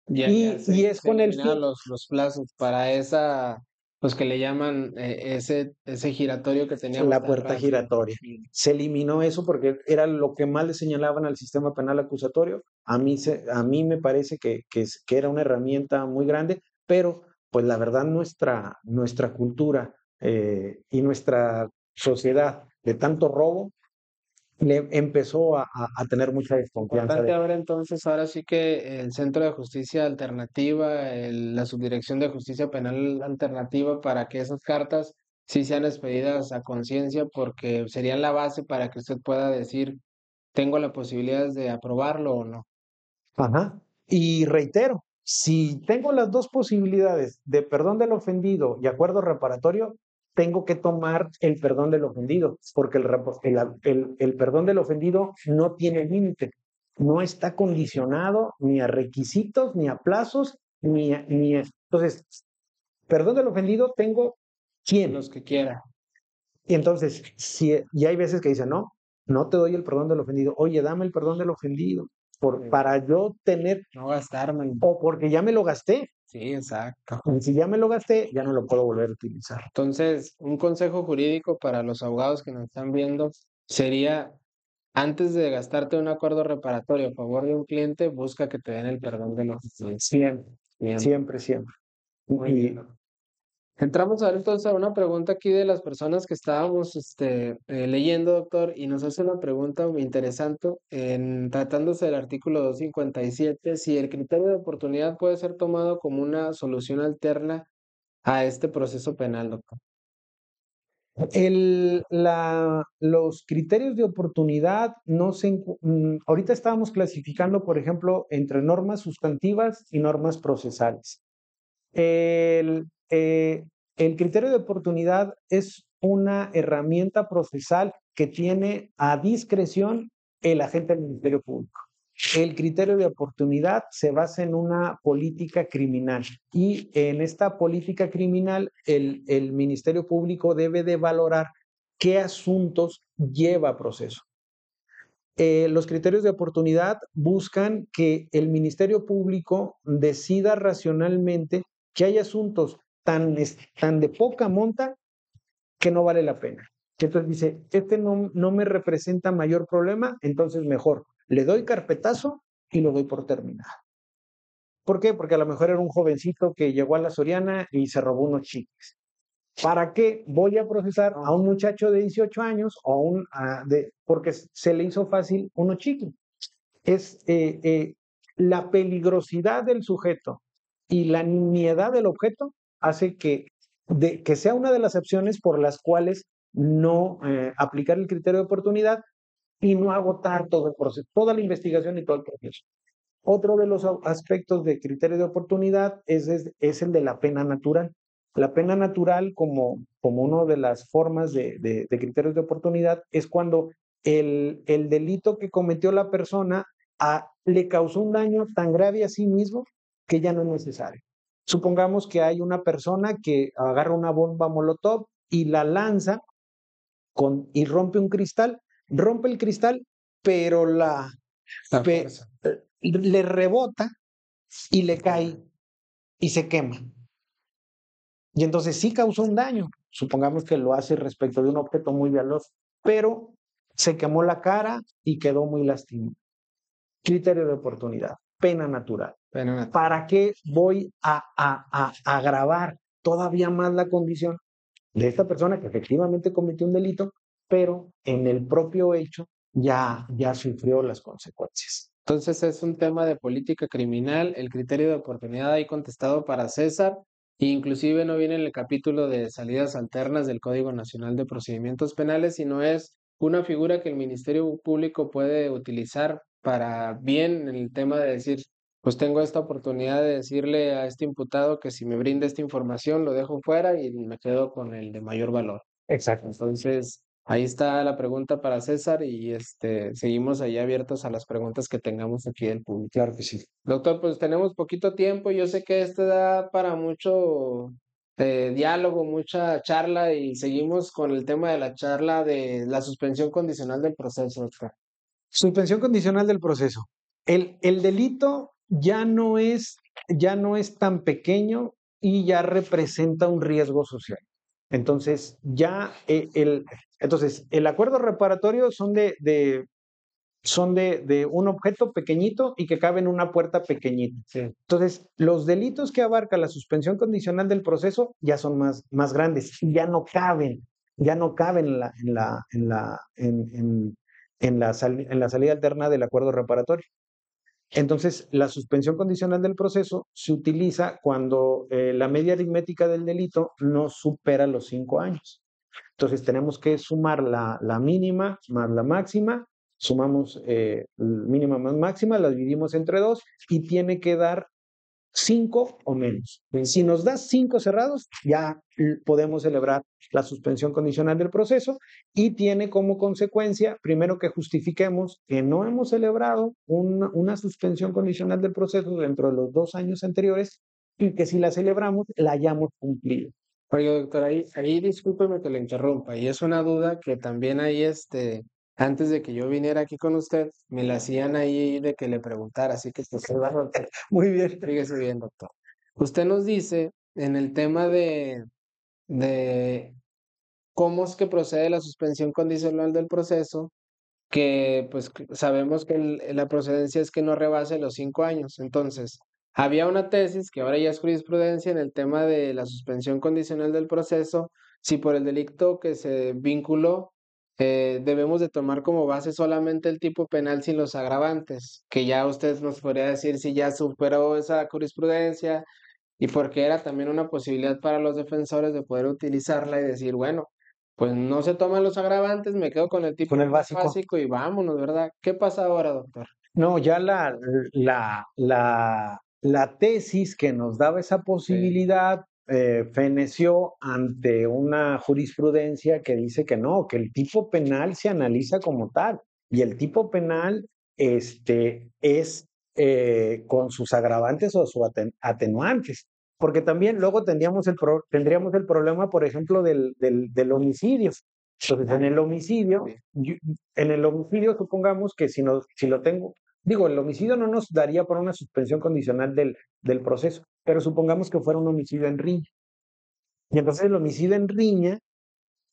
Y es con el fin... los plazos para esa, pues que le llaman ese giratorio que teníamos. La puerta giratoria. Se eliminó eso porque era lo que más le señalaban al sistema penal acusatorio. A mí me parece que era una herramienta muy grande, pero pues la verdad nuestra cultura y nuestra sociedad de tanto robo le empezó a tener mucha desconfianza. Importante ahora sí que el Centro de Justicia Alternativa, la Subdirección de Justicia Penal Alternativa, para que esas cartas sí sean expedidas a conciencia, porque serían la base para que usted pueda decir, tengo la posibilidad de aprobarlo o no. Ajá. Y reitero, si tengo las dos posibilidades de perdón del ofendido y acuerdo reparatorio, tengo que tomar el perdón del ofendido, porque el perdón del ofendido no tiene límite, no está condicionado ni a requisitos, ni a plazos, Entonces, perdón del ofendido tengo 100. Los que quiera. Y entonces, y hay veces que dicen, no te doy el perdón del ofendido. Oye, dame el perdón del ofendido para yo tener... No gastarme. O porque ya me lo gasté. Sí, exacto. Y si ya me lo gasté, ya no lo puedo volver a utilizar. Entonces, un consejo jurídico para los abogados que nos están viendo sería, antes de gastarte un acuerdo reparatorio a favor de un cliente, busca que te den el perdón de los clientes. Siempre. Muy bien. Entramos ahora entonces a una pregunta aquí de las personas que estábamos leyendo, doctor, y nos hace una pregunta muy interesante tratándose del artículo 257, si el criterio de oportunidad puede ser tomado como una solución alterna a este proceso penal, doctor. Los criterios de oportunidad ahorita estábamos clasificando, por ejemplo, entre normas sustantivas y normas procesales. El criterio de oportunidad es una herramienta procesal que tiene a discreción el agente del Ministerio Público. El criterio de oportunidad se basa en una política criminal y en esta política criminal el Ministerio Público debe de valorar qué asuntos lleva a proceso. Los criterios de oportunidad buscan que el Ministerio Público decida racionalmente que hay asuntos tan de poca monta que no vale la pena. Entonces dice, este no me representa mayor problema, entonces mejor le doy carpetazo y lo doy por terminado. ¿Por qué? Porque a lo mejor era un jovencito que llegó a la Soriana y se robó unos chicles. ¿Para qué voy a procesar a un muchacho de 18 años porque se le hizo fácil unos chicles? Es la peligrosidad del sujeto y la nimiedad del objeto hace que sea una de las opciones por las cuales no aplicar el criterio de oportunidad y no agotar todo el proceso, toda la investigación y todo el proceso. Otro de los aspectos de criterio de oportunidad es el de la pena natural. La pena natural, como una de las formas de criterios de oportunidad, es cuando el delito que cometió la persona le causó un daño tan grave a sí mismo que ya no es necesario. Supongamos que hay una persona que agarra una bomba molotov y la lanza y rompe un cristal, rompe el cristal, pero le rebota y le cae y se quema. Y entonces sí causó un daño. Supongamos que lo hace respecto de un objeto muy veloz, pero se quemó la cara y quedó muy lastimado. Criterio de oportunidad, pena natural. ¿Para qué voy a agravar todavía más la condición de esta persona que efectivamente cometió un delito, pero en el propio hecho ya sufrió las consecuencias? Entonces es un tema de política criminal, el criterio de oportunidad ahí contestado para César, e inclusive no viene en el capítulo de salidas alternas del Código Nacional de Procedimientos Penales, sino es una figura que el Ministerio Público puede utilizar para bien en el tema de decir, pues tengo esta oportunidad de decirle a este imputado que si me brinda esta información lo dejo fuera y me quedo con el de mayor valor. Exacto. Entonces, ahí está la pregunta para César y seguimos ahí abiertos a las preguntas que tengamos aquí del público. Claro que sí. Doctor, pues tenemos poquito tiempo. Yo sé que esto da para mucho diálogo, mucha charla y seguimos con el tema de la charla de la suspensión condicional del proceso, doctor. Suspensión condicional del proceso. El delito ya no es tan pequeño y ya representa un riesgo social. Entonces, el acuerdo reparatorio son de un objeto pequeñito y que cabe en una puerta pequeñita. Sí. Entonces, los delitos que abarca la suspensión condicional del proceso ya son más grandes y ya no caben en la salida alterna del acuerdo reparatorio. Entonces, la suspensión condicional del proceso se utiliza cuando la media aritmética del delito no supera los 5 años. Entonces, tenemos que sumar la mínima más la máxima, sumamos mínima más máxima, la dividimos entre 2 y tiene que dar 5 o menos. Si nos da 5 cerrados, ya podemos celebrar la suspensión condicional del proceso y tiene como consecuencia, primero, que justifiquemos que no hemos celebrado una suspensión condicional del proceso dentro de los 2 años anteriores y que si la celebramos, la hayamos cumplido. Oye, doctor, ahí discúlpeme que le interrumpa, y es una duda que también ahí, antes de que yo viniera aquí con usted, me la hacían ahí de que le preguntara, así que pues, Muy bien. fíjese bien, doctor. Usted nos dice en el tema de cómo es que procede la suspensión condicional del proceso, que pues sabemos que la procedencia es que no rebase los 5 años. Entonces, había una tesis que ahora ya es jurisprudencia en el tema de la suspensión condicional del proceso, si por el delito que se vinculó, debemos de tomar como base solamente el tipo penal sin los agravantes, que ya usted nos podría decir si ya superó esa jurisprudencia y porque era también una posibilidad para los defensores de poder utilizarla y decir, bueno, pues no se toman los agravantes, me quedo con el tipo Con el básico. y vámonos, ¿verdad? ¿Qué pasa ahora, doctor? No, ya la tesis que nos daba esa posibilidad feneció ante una jurisprudencia que dice que no, que el tipo penal se analiza como tal y el tipo penal es con sus agravantes o sus atenuantes. Porque también luego tendríamos el problema, por ejemplo, del homicidio. Entonces, en el homicidio supongamos que si lo tengo, digo, el homicidio no nos daría por una suspensión condicional del proceso, pero supongamos que fuera un homicidio en riña. Y entonces el homicidio en riña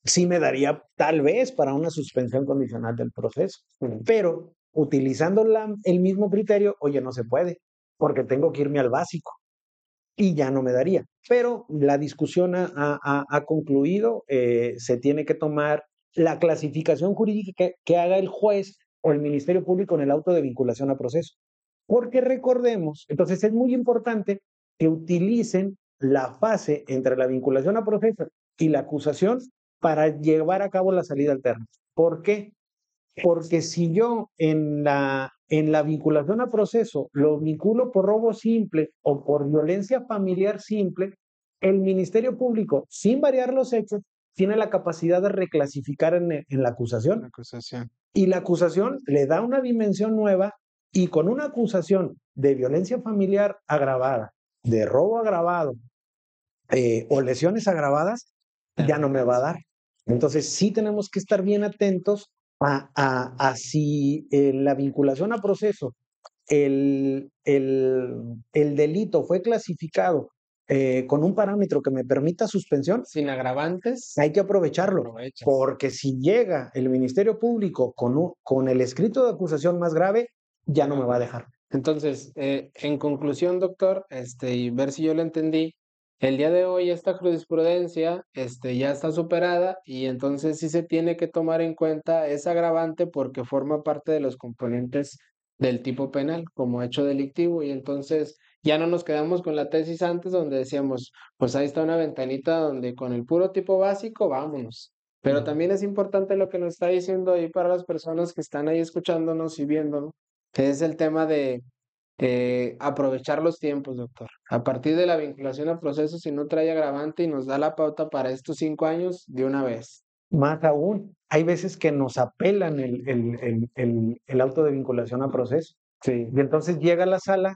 sí me daría tal vez para una suspensión condicional del proceso. Pero utilizando el mismo criterio, oye, no se puede, porque tengo que irme al básico y ya no me daría. Pero la discusión ha concluido, se tiene que tomar la clasificación jurídica que haga el juez o el Ministerio Público en el auto de vinculación a proceso. Porque recordemos, entonces es muy importante que utilicen la fase entre la vinculación a proceso y la acusación para llevar a cabo la salida alterna. ¿Por qué? Porque si yo en la vinculación a proceso lo vinculo por robo simple o por violencia familiar simple, el Ministerio Público, sin variar los hechos, tiene la capacidad de reclasificar en la acusación. Y la acusación le da una dimensión nueva y con una acusación de violencia familiar agravada, de robo agravado o lesiones agravadas, ya no me va a dar. Entonces sí tenemos que estar bien atentos a si en la vinculación a proceso el delito fue clasificado con un parámetro que me permita suspensión, sin agravantes, hay que aprovecharlo, porque si llega el Ministerio Público con el escrito de acusación más grave, ya no me va a dejar. Entonces, en conclusión, doctor, y ver si yo lo entendí, el día de hoy esta jurisprudencia ya está superada y entonces sí se tiene que tomar en cuenta ese agravante porque forma parte de los componentes del tipo penal como hecho delictivo y entonces ya no nos quedamos con la tesis antes donde decíamos, pues ahí está una ventanita donde con el puro tipo básico vámonos. Pero también es importante lo que nos está diciendo ahí para las personas que están ahí escuchándonos y viéndonos, que es el tema de aprovechar los tiempos, doctor. A partir de la vinculación a procesos, si no trae agravante y nos da la pauta para estos 5 años de una vez. Más aún, hay veces que nos apelan el auto de vinculación a proceso. Sí. Y entonces llega a la sala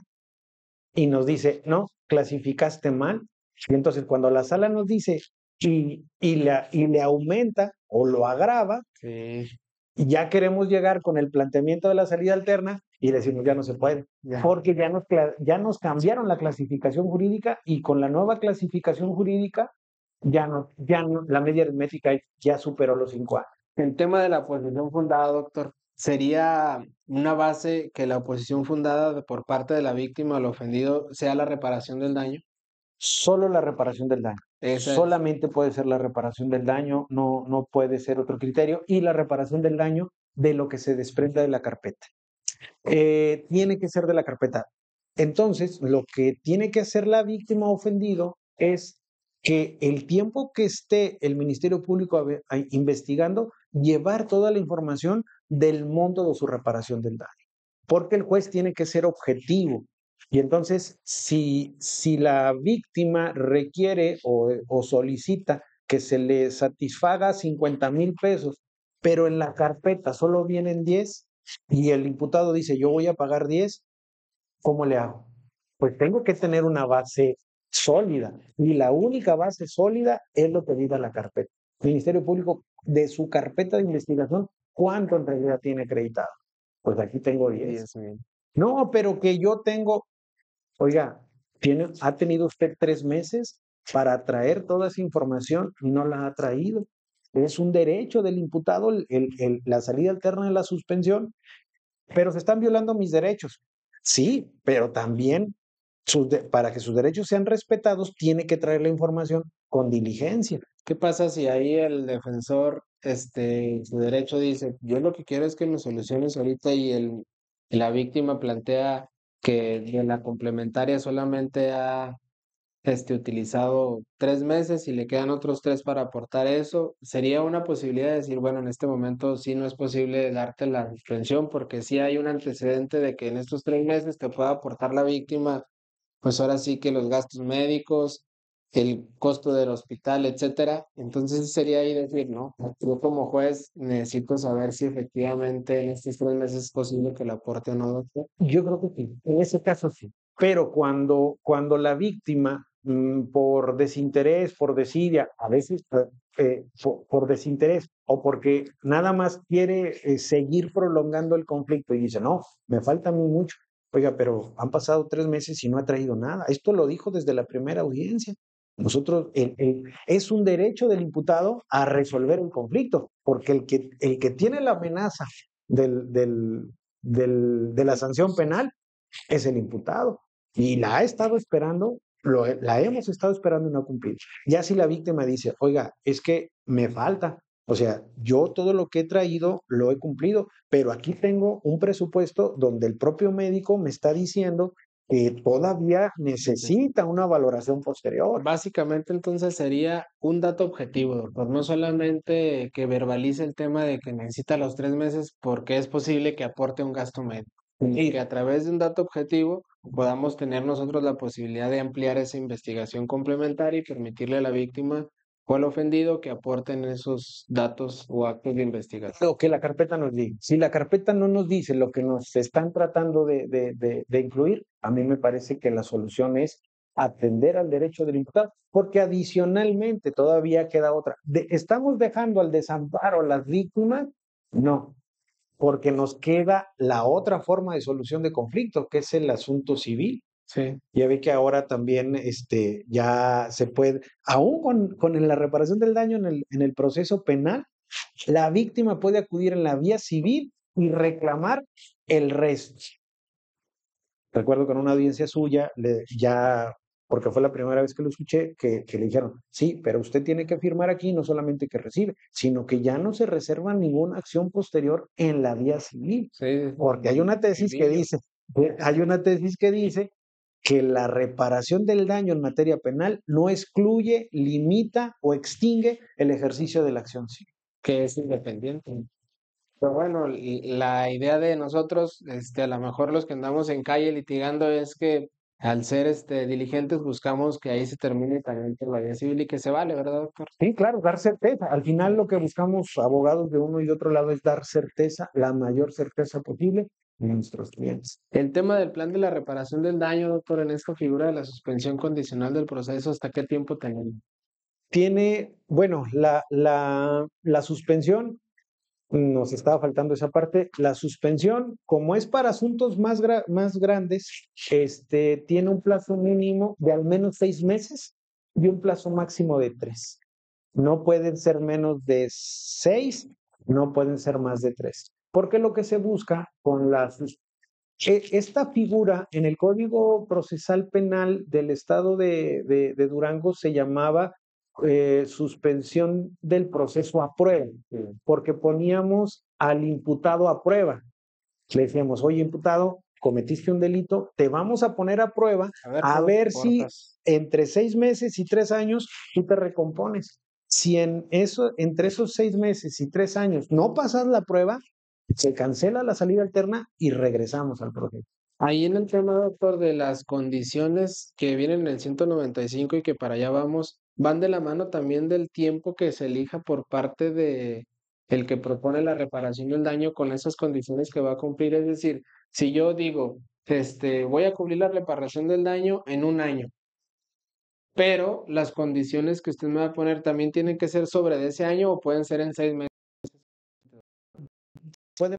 y nos dice, no, clasificaste mal. Y entonces cuando la sala nos dice y le aumenta o lo agrava, Sí. y ya queremos llegar con el planteamiento de la salida alterna y decimos ya no se puede, porque ya nos cambiaron la clasificación jurídica y con la nueva clasificación jurídica ya no, la media aritmética ya superó los 5 años. El tema de la oposición fundada, doctor, ¿sería una base que la oposición fundada por parte de la víctima o el ofendido sea la reparación del daño? Solo la reparación del daño. Solamente puede ser la reparación del daño, no puede ser otro criterio. Y la reparación del daño de lo que se desprenda de la carpeta. Tiene que ser de la carpeta. Entonces, lo que tiene que hacer la víctima ofendido es que el tiempo que esté el Ministerio Público investigando, llevar toda la información del monto de su reparación del daño. Porque el juez tiene que ser objetivo. Y entonces, si la víctima requiere o solicita que se le satisfaga 50,000 pesos, pero en la carpeta solo vienen 10 y el imputado dice, yo voy a pagar 10, ¿cómo le hago? Pues tengo que tener una base sólida y la única base sólida es lo que diga la carpeta. El Ministerio Público, de su carpeta de investigación, ¿cuánto en realidad tiene acreditado? Pues aquí tengo 10. No, pero que yo tengo, oiga, ha tenido usted 3 meses para traer toda esa información y no la ha traído. Es un derecho del imputado la salida alterna de la suspensión, pero se están violando mis derechos. Sí, pero también para que sus derechos sean respetados, tiene que traer la información con diligencia. ¿Qué pasa si ahí el defensor, su derecho dice, yo lo que quiero es que me soluciones ahorita y la víctima plantea que de la complementaria solamente ha utilizado 3 meses y le quedan otros 3 para aportar eso? Sería una posibilidad de decir, bueno, en este momento sí no es posible darte la suspensión porque sí hay un antecedente de que en estos 3 meses te pueda aportar la víctima pues ahora sí que los gastos médicos, el costo del hospital, etcétera. Entonces sí sería ahí decir, ¿no? Yo como juez necesito saber si efectivamente en estos 3 meses es posible que le aporte o no, doctor. Yo creo que sí, en ese caso sí. Pero cuando la víctima, por desinterés, por desidia, a veces por desinterés o porque nada más quiere seguir prolongando el conflicto y dice, no, me falta a mí mucho. Oiga, pero han pasado 3 meses y no ha traído nada. Esto lo dijo desde la primera audiencia. Nosotros, es un derecho del imputado a resolver el conflicto, porque el que tiene la amenaza de la sanción penal es el imputado. Y la ha estado esperando, la hemos estado esperando y no ha cumplido. Ya si la víctima dice, oiga, es que me falta, o sea, yo todo lo que he traído lo he cumplido, pero aquí tengo un presupuesto donde el propio médico me está diciendo que todavía necesita una valoración posterior. Básicamente entonces sería un dato objetivo, doctor, no solamente que verbalice el tema de que necesita los 3 meses porque es posible que aporte un gasto médico, y que a través de un dato objetivo podamos tener nosotros la posibilidad de ampliar esa investigación complementaria y permitirle a la víctima o al ofendido que aporten esos datos o actos de investigación. Lo que la carpeta nos diga. Si la carpeta no nos dice lo que nos están tratando de incluir, a mí me parece que la solución es atender al derecho del imputado, porque adicionalmente todavía queda otra. ¿Estamos dejando al desamparo a las víctimas? No, porque nos queda la otra forma de solución de conflicto, que es el asunto civil. Sí. Ya ve que ahora también ya se puede, aún con la reparación del daño en el proceso penal, la víctima puede acudir en la vía civil y reclamar el resto. Recuerdo que en una audiencia suya, porque fue la primera vez que lo escuché, que le dijeron, sí, pero usted tiene que firmar aquí no solamente que recibe, sino que ya no se reserva ninguna acción posterior en la vía civil. Sí, porque hay una tesis que dice que la reparación del daño en materia penal no excluye, limita o extingue el ejercicio de la acción civil. Que es independiente. Pero bueno, la idea de nosotros, a lo mejor los que andamos en calle litigando es que al ser diligentes buscamos que ahí se termine también por la vía civil y que se vale, ¿verdad, doctor? Sí, claro, dar certeza. Al final lo que buscamos abogados de uno y de otro lado es dar certeza, la mayor certeza posible a nuestros clientes. El tema del plan de la reparación del daño, doctor, en esta figura de la suspensión condicional del proceso, ¿hasta qué tiempo tenemos? Bueno, la suspensión, nos estaba faltando esa parte, la suspensión, como es para asuntos más grandes, tiene un plazo mínimo de al menos 6 meses y un plazo máximo de 3. No pueden ser menos de 6, no pueden ser más de 3. Porque lo que se busca con esta figura en el Código Procesal Penal del Estado de Durango se llamaba suspensión del proceso a prueba, porque poníamos al imputado a prueba. Le decíamos, oye, imputado, cometiste un delito, te vamos a poner a prueba a ver si entre 6 meses y 3 años tú te recompones. Si entre esos 6 meses y 3 años no pasas la prueba, se cancela la salida alterna y regresamos al proceso. Ahí en el tema, doctor, de las condiciones que vienen en el 195 y que para allá vamos, van de la mano también del tiempo que se elija por parte de el que propone la reparación del daño con esas condiciones que va a cumplir. Es decir, si yo digo, voy a cumplir la reparación del daño en 1 año, pero las condiciones que usted me va a poner también tienen que ser sobre de ese año o pueden ser en 6 meses. Son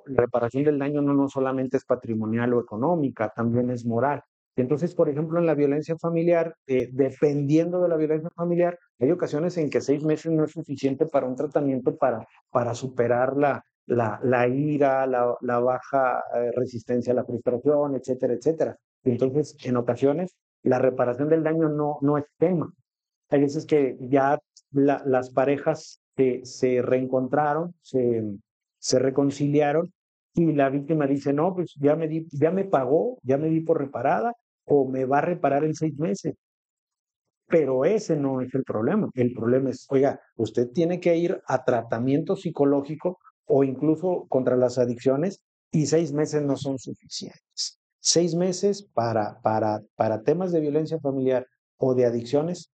la reparación del daño no solamente es patrimonial o económica, también es moral. Entonces, por ejemplo, en la violencia familiar, dependiendo de la violencia familiar, hay ocasiones en que 6 meses no es suficiente para un tratamiento para superar la ira, la baja resistencia a la frustración, etcétera, etcétera. Entonces, en ocasiones, la reparación del daño no es tema. Hay veces que ya las parejas se reencontraron, se reconciliaron y la víctima dice, no, pues ya me pagó, ya me di por reparada o me va a reparar en 6 meses. pero ese no es el problema. El problema es, oiga, usted tiene que ir a tratamiento psicológico o incluso contra las adicciones y 6 meses no son suficientes. 6 meses para temas de violencia familiar o de adicciones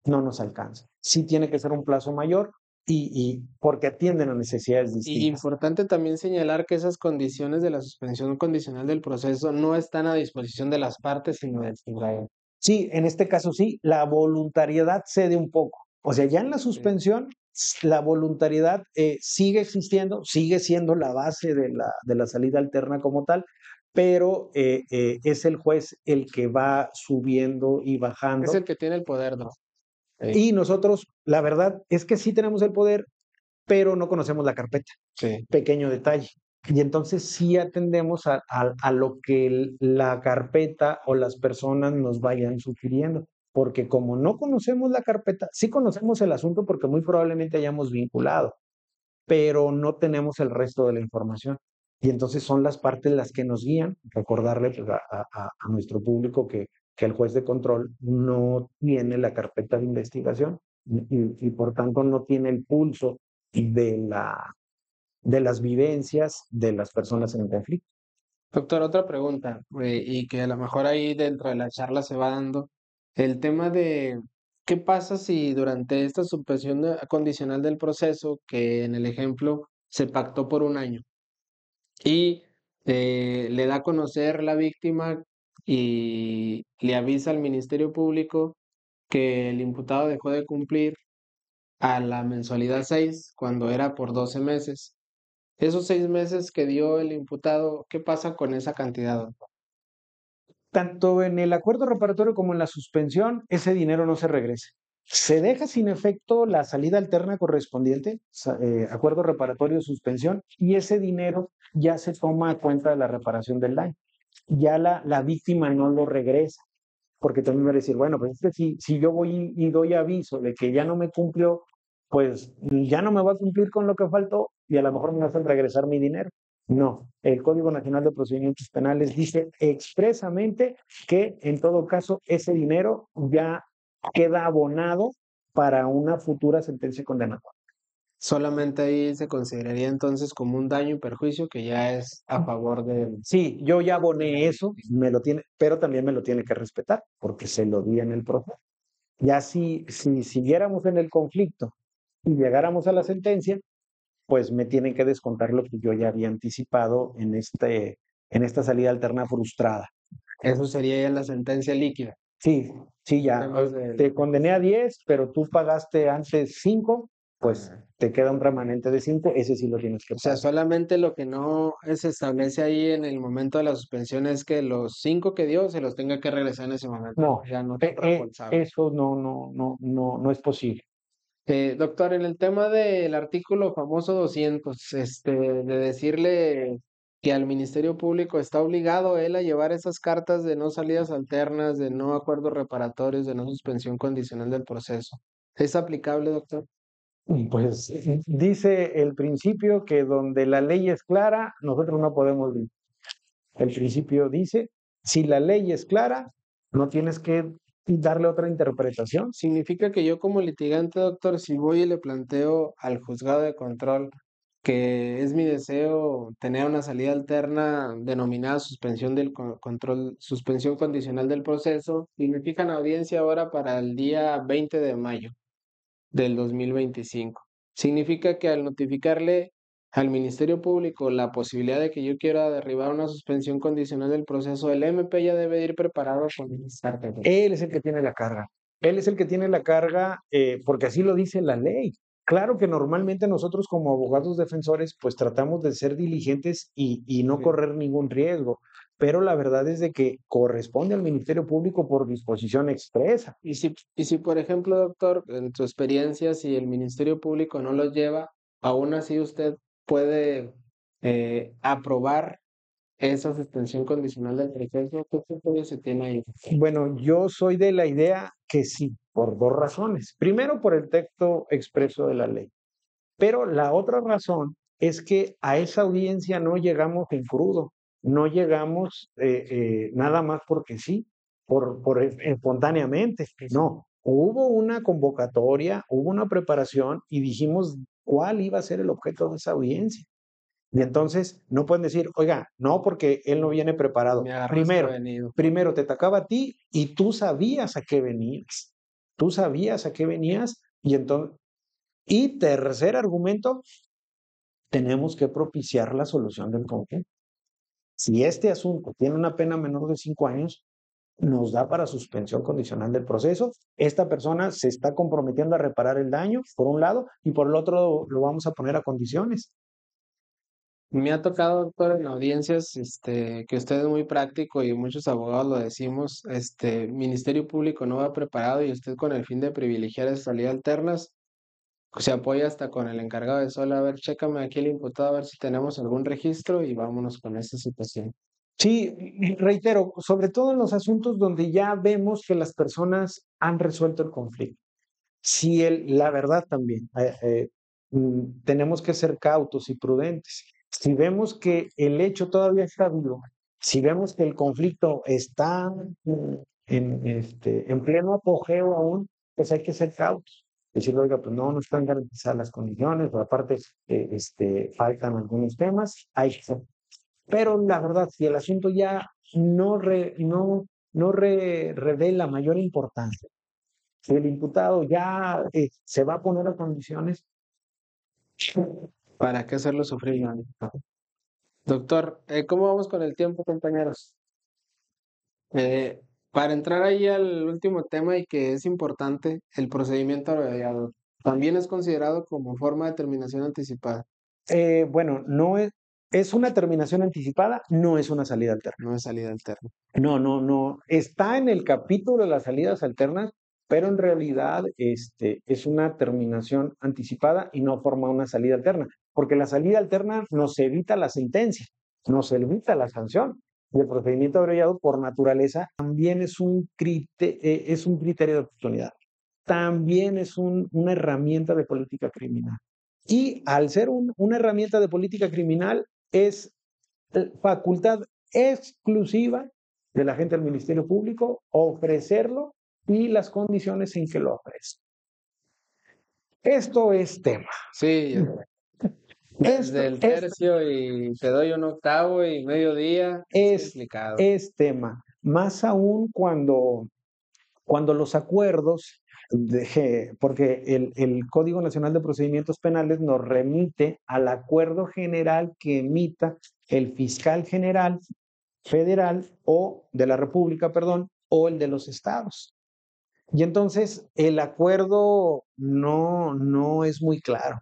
no nos alcanza. Sí tiene que ser un plazo mayor y porque atienden a necesidades Y distintas. importante también señalar que esas condiciones de la suspensión condicional del proceso no están a disposición de las partes, sino del juzgado. Sí, en este caso sí, la voluntariedad cede un poco. O sea, ya en la suspensión, la voluntariedad sigue existiendo, sigue siendo la base de la salida alterna como tal, pero es el juez el que va subiendo y bajando. Es el que tiene el poder, ¿no? Y nosotros, la verdad es que sí tenemos el poder, pero no conocemos la carpeta. Sí. Pequeño detalle. Y entonces sí atendemos a lo que la carpeta o las personas nos vayan sugiriendo. Porque como no conocemos la carpeta, sí conocemos el asunto porque muy probablemente hayamos vinculado, pero no tenemos el resto de la información. Y entonces son las partes las que nos guían. Recordarle pues, a nuestro público que el juez de control no tiene la carpeta de investigación y por tanto no tiene el pulso de las vivencias de las personas en el conflicto. Doctor, otra pregunta, y que a lo mejor ahí dentro de la charla se va dando, el tema de qué pasa si durante esta suspensión condicional del proceso, que en el ejemplo se pactó por un año, y le da a conocer la víctima y le avisa al Ministerio Público que el imputado dejó de cumplir a la mensualidad 6 cuando era por 12 meses. Esos 6 meses que dio el imputado, ¿qué pasa con esa cantidad, doctor? Tanto en el acuerdo reparatorio como en la suspensión, ese dinero no se regresa. Se deja sin efecto la salida alterna correspondiente, acuerdo reparatorio, suspensión, y ese dinero ya se toma a cuenta de la reparación del daño. Ya la víctima no lo regresa, porque también va a decir, bueno, pues es que si yo voy y doy aviso de que ya no me cumplió, pues ya no me va a cumplir con lo que faltó y a lo mejor me hacen regresar mi dinero. No, el Código Nacional de Procedimientos Penales dice expresamente que en todo caso ese dinero ya queda abonado para una futura sentencia condenatoria. Solamente ahí se consideraría entonces como un daño y perjuicio que ya es a favor de... Sí, yo ya aboné eso, me lo tiene, pero también me lo tiene que respetar porque se lo di en el proceso. Ya si siguiéramos en el conflicto y llegáramos a la sentencia, pues me tienen que descontar lo que yo ya había anticipado en esta salida alterna frustrada. Eso sería ya la sentencia líquida. Sí, sí, ya. Te condené a 10, pero tú pagaste antes 5, pues te queda un remanente de 5, ese sí lo tienes que O sea, pagar. solamente lo que no se establece ahí en el momento de la suspensión es que los 5 que dio se los tenga que regresar en ese momento. No, Ya no es responsable. eso no es posible. Doctor, en el tema del artículo famoso 200, de decirle que al Ministerio Público está obligado él a llevar esas cartas de no salidas alternas, de no acuerdos reparatorios, de no suspensión condicional del proceso. ¿Es aplicable, doctor? Pues dice el principio que donde la ley es clara, nosotros no podemos vivir. El principio dice, si la ley es clara, no tienes que darle otra interpretación. Significa que yo como litigante, doctor, si voy y le planteo al juzgado de control que es mi deseo tener una salida alterna denominada suspensión del control, suspensión condicional del proceso, y me fijan audiencia ahora para el día 20 de mayo del 2025. Significa que al notificarle al Ministerio Público la posibilidad de que yo quiera derribar una suspensión condicional del proceso, el MP ya debe ir preparado con esas cartas. Él es el que tiene la carga. Él es el que tiene la carga porque así lo dice la ley. Claro que normalmente nosotros como abogados defensores pues tratamos de ser diligentes y no correr ningún riesgo, pero la verdad es de que corresponde al Ministerio Público por disposición expresa. Y si, por ejemplo, doctor, en su experiencia, si el Ministerio Público no lo lleva, aún así usted puede aprobar esa suspensión condicional del proceso. ¿Qué criterio se tiene ahí? Bueno, yo soy de la idea que sí, por 2 razones. Primero, por el texto expreso de la ley. Pero la otra razón es que a esa audiencia no llegamos en crudo, no llegamos nada más porque sí, por espontáneamente. No, hubo una convocatoria, hubo una preparación y dijimos cuál iba a ser el objeto de esa audiencia. Y entonces no pueden decir, oiga, no, porque él no viene preparado. Me agarró Primero, desprevenido. primero te atacaba a ti y tú sabías a qué venías. Tú sabías a qué venías y entonces, y tercer argumento, tenemos que propiciar la solución del conflicto. Si este asunto tiene una pena menor de 5 años, nos da para suspensión condicional del proceso. Esta persona se está comprometiendo a reparar el daño, por un lado, y por el otro lo vamos a poner a condiciones. Me ha tocado, doctor, en audiencias, que usted es muy práctico y muchos abogados lo decimos, Ministerio Público no va preparado y usted con el fin de privilegiar esas salidas alternas, se apoya hasta con el encargado de solo, a ver, chécame aquí el imputado, a ver si tenemos algún registro y vámonos con esa situación. Sí, y reitero, sobre todo en los asuntos donde ya vemos que las personas han resuelto el conflicto. Si la verdad también, tenemos que ser cautos y prudentes. Si vemos que el hecho todavía está vivo, si vemos que el conflicto está en pleno apogeo aún, pues hay que ser cautos. Decir, oiga, pues no están garantizadas las condiciones, o aparte faltan algunos temas, hay que ser. Pero la verdad, si el asunto ya no revela mayor importancia, si el imputado ya se va a poner a condiciones. ¿Para qué hacerlo sufrir, no? Doctor, ¿cómo vamos con el tiempo, compañeros? Eh, para entrar ahí al último tema y que es importante, el procedimiento abreviado también es considerado como forma de terminación anticipada. Bueno, no es una terminación anticipada, no es una salida alterna. No es salida alterna. No. Está en el capítulo de las salidas alternas, pero en realidad es una terminación anticipada y no forma una salida alterna, porque la salida alterna nos evita la sentencia, nos evita la sanción. Y el procedimiento abreviado, por naturaleza, también es un criterio de oportunidad. También es una herramienta de política criminal. Y al ser una herramienta de política criminal, es facultad exclusiva de la gente del Ministerio Público ofrecerlo y las condiciones en que lo ofrece. Esto es tema. Sí, desde el tercio y te doy un octavo y mediodía es complicado. Es tema. Más aún cuando los acuerdos, porque el Código Nacional de Procedimientos Penales nos remite al acuerdo general que emita el fiscal general federal o de la República, perdón, o el de los estados. Y entonces el acuerdo no es muy claro.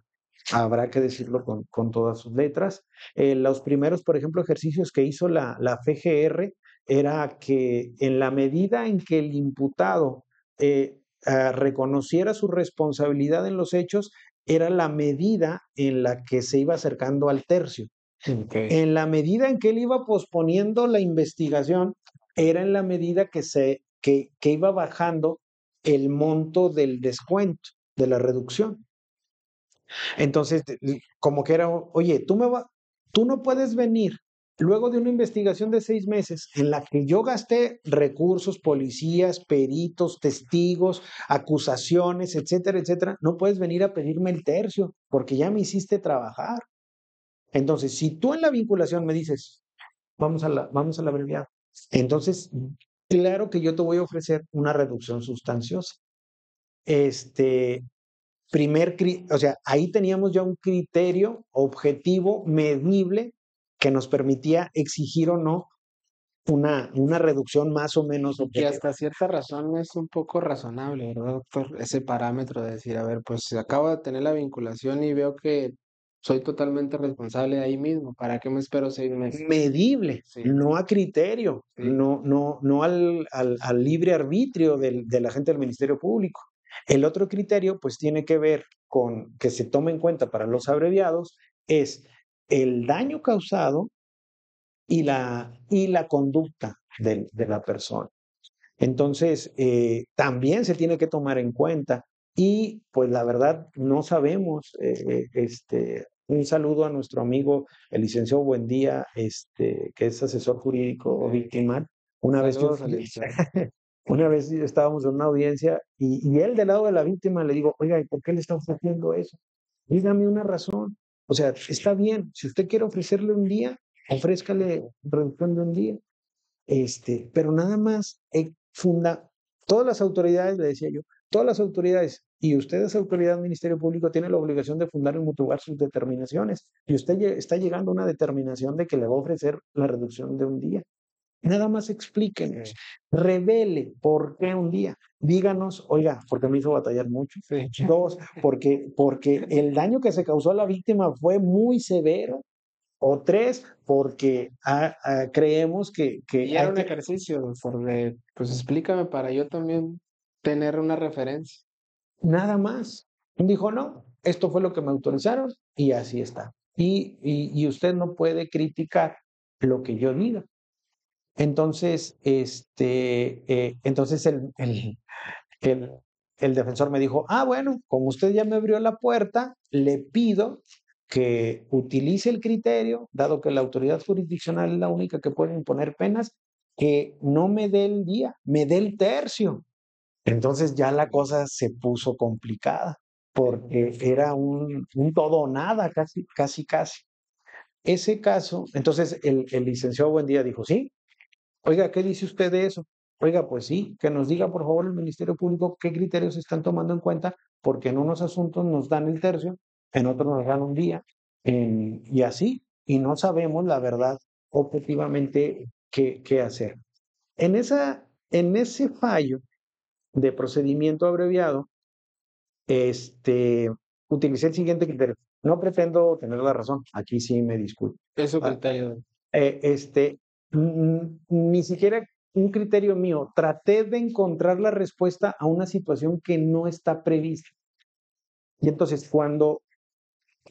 Habrá que decirlo con todas sus letras. Los primeros, por ejemplo, ejercicios que hizo la FGR era que en la medida en que el imputado reconociera su responsabilidad en los hechos, era la medida en la que se iba acercando al tercio. Okay. En la medida en que él iba posponiendo la investigación, era en la medida que iba bajando el monto del descuento, de la reducción. Entonces, como que era, oye, tú no puedes venir luego de una investigación de 6 meses en la que yo gasté recursos, policías, peritos, testigos, acusaciones, etcétera, etcétera, no puedes venir a pedirme el tercio porque ya me hiciste trabajar. Entonces, si tú en la vinculación me dices, vamos a la abreviada, entonces, claro que yo te voy a ofrecer una reducción sustanciosa. O sea, ahí teníamos ya un criterio objetivo, medible, que nos permitía exigir o no una reducción más o menos objetiva. Y hasta cierta razón es un poco razonable, ¿verdad, doctor? Ese parámetro de decir, a ver, pues acabo de tener la vinculación y veo que soy totalmente responsable de ahí mismo. ¿Para qué me espero 6 meses? Medible, sí. No a criterio, sí. No al libre arbitrio de la gente del Ministerio Público. El otro criterio, pues, tiene que ver con que se tome en cuenta para los abreviados, es el daño causado y la conducta de la persona. Entonces, también se tiene que tomar en cuenta y, pues, la verdad, no sabemos, un saludo a nuestro amigo, el licenciado Buendía, que es asesor jurídico victimal. Una vez Una vez estábamos en una audiencia y él del lado de la víctima le digo, oiga, ¿y por qué le está ofreciendo eso? Dígame una razón. O sea, está bien, si usted quiere ofrecerle un día, ofrézcale reducción de un día. Pero nada más todas las autoridades, le decía yo, todas las autoridades, y ustedes, autoridad Ministerio Público, tienen la obligación de fundar y motivar sus determinaciones. Y usted está llegando a una determinación de que le va a ofrecer la reducción de un día. Nada más explíquenos, revele por qué un día. Díganos, oiga, porque me hizo batallar mucho. Sí. Dos, porque el daño que se causó a la víctima fue muy severo. O tres, porque creemos que Y era un ejercicio, pues explícame para yo también tener una referencia. nada más. Dijo, no, esto fue lo que me autorizaron y así está. Y usted no puede criticar lo que yo diga. Entonces, entonces el, el defensor me dijo, bueno, como usted ya me abrió la puerta, le pido que utilice el criterio, dado que la autoridad jurisdiccional es la única que puede imponer penas, que no me dé el día, me dé el tercio. Entonces ya la cosa se puso complicada, porque era un todo o nada, casi, casi, casi. Ese caso, entonces el licenciado Buendía dijo, sí, oiga, ¿qué dice usted de eso? Oiga, pues sí, que nos diga por favor el Ministerio Público qué criterios están tomando en cuenta, porque en unos asuntos nos dan el tercio, en otros nos dan un día, y así, y no sabemos la verdad objetivamente qué hacer. En ese fallo de procedimiento abreviado, utilicé el siguiente criterio. No pretendo tener la razón, aquí sí me disculpo. Es su criterio. Ni siquiera un criterio mío. Traté de encontrar la respuesta a una situación que no está prevista. Y entonces,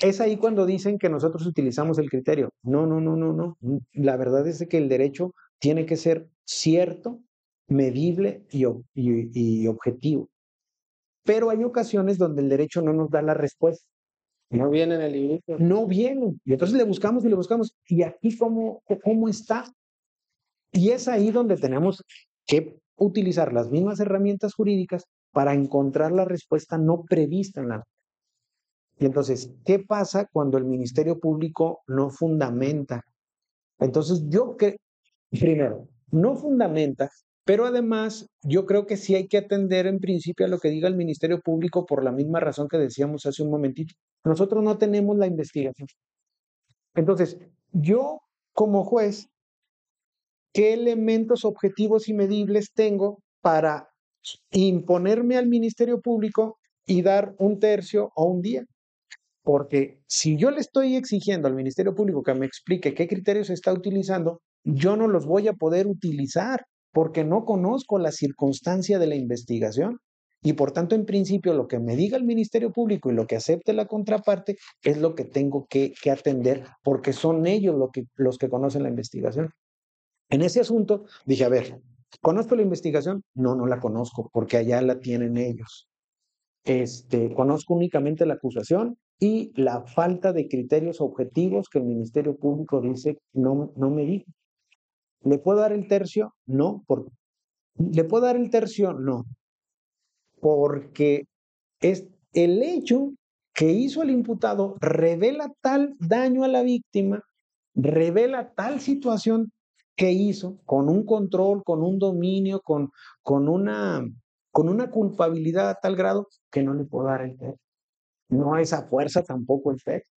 es ahí cuando dicen que nosotros utilizamos el criterio. No, no, no, no, no. La verdad es que el derecho tiene que ser cierto, medible y objetivo. Pero hay ocasiones donde el derecho no nos da la respuesta. No viene en el inicio. No viene. Y entonces le buscamos y le buscamos. ¿Y aquí cómo está? Y es ahí donde tenemos que utilizar las mismas herramientas jurídicas para encontrar la respuesta no prevista en la. Y entonces, ¿qué pasa cuando el Ministerio Público no fundamenta? Entonces, primero, no fundamenta, pero además yo creo que sí hay que atender en principio a lo que diga el Ministerio Público por la misma razón que decíamos hace un momentito. Nosotros no tenemos la investigación. Entonces, yo como juez, ¿qué elementos objetivos y medibles tengo para imponerme al Ministerio Público y dar un tercio o un día? Porque si yo le estoy exigiendo al Ministerio Público que me explique qué criterios está utilizando, yo no los voy a poder utilizar porque no conozco la circunstancia de la investigación. Y por tanto, en principio, lo que me diga el Ministerio Público y lo que acepte la contraparte es lo que tengo que atender, porque son ellos los que conocen la investigación. En ese asunto dije, a ver, ¿conozco la investigación? No, no la conozco, porque allá la tienen ellos. Conozco únicamente la acusación y la falta de criterios objetivos que el Ministerio Público dice no me dijo. ¿Le puedo dar el tercio? No. ¿Le puedo dar el tercio? No. Porque es el hecho que hizo el imputado revela tal daño a la víctima, revela tal situación que hizo con un control, con un dominio, con una culpabilidad a tal grado que no le puedo dar el tercio. No es a fuerza tampoco el tercio.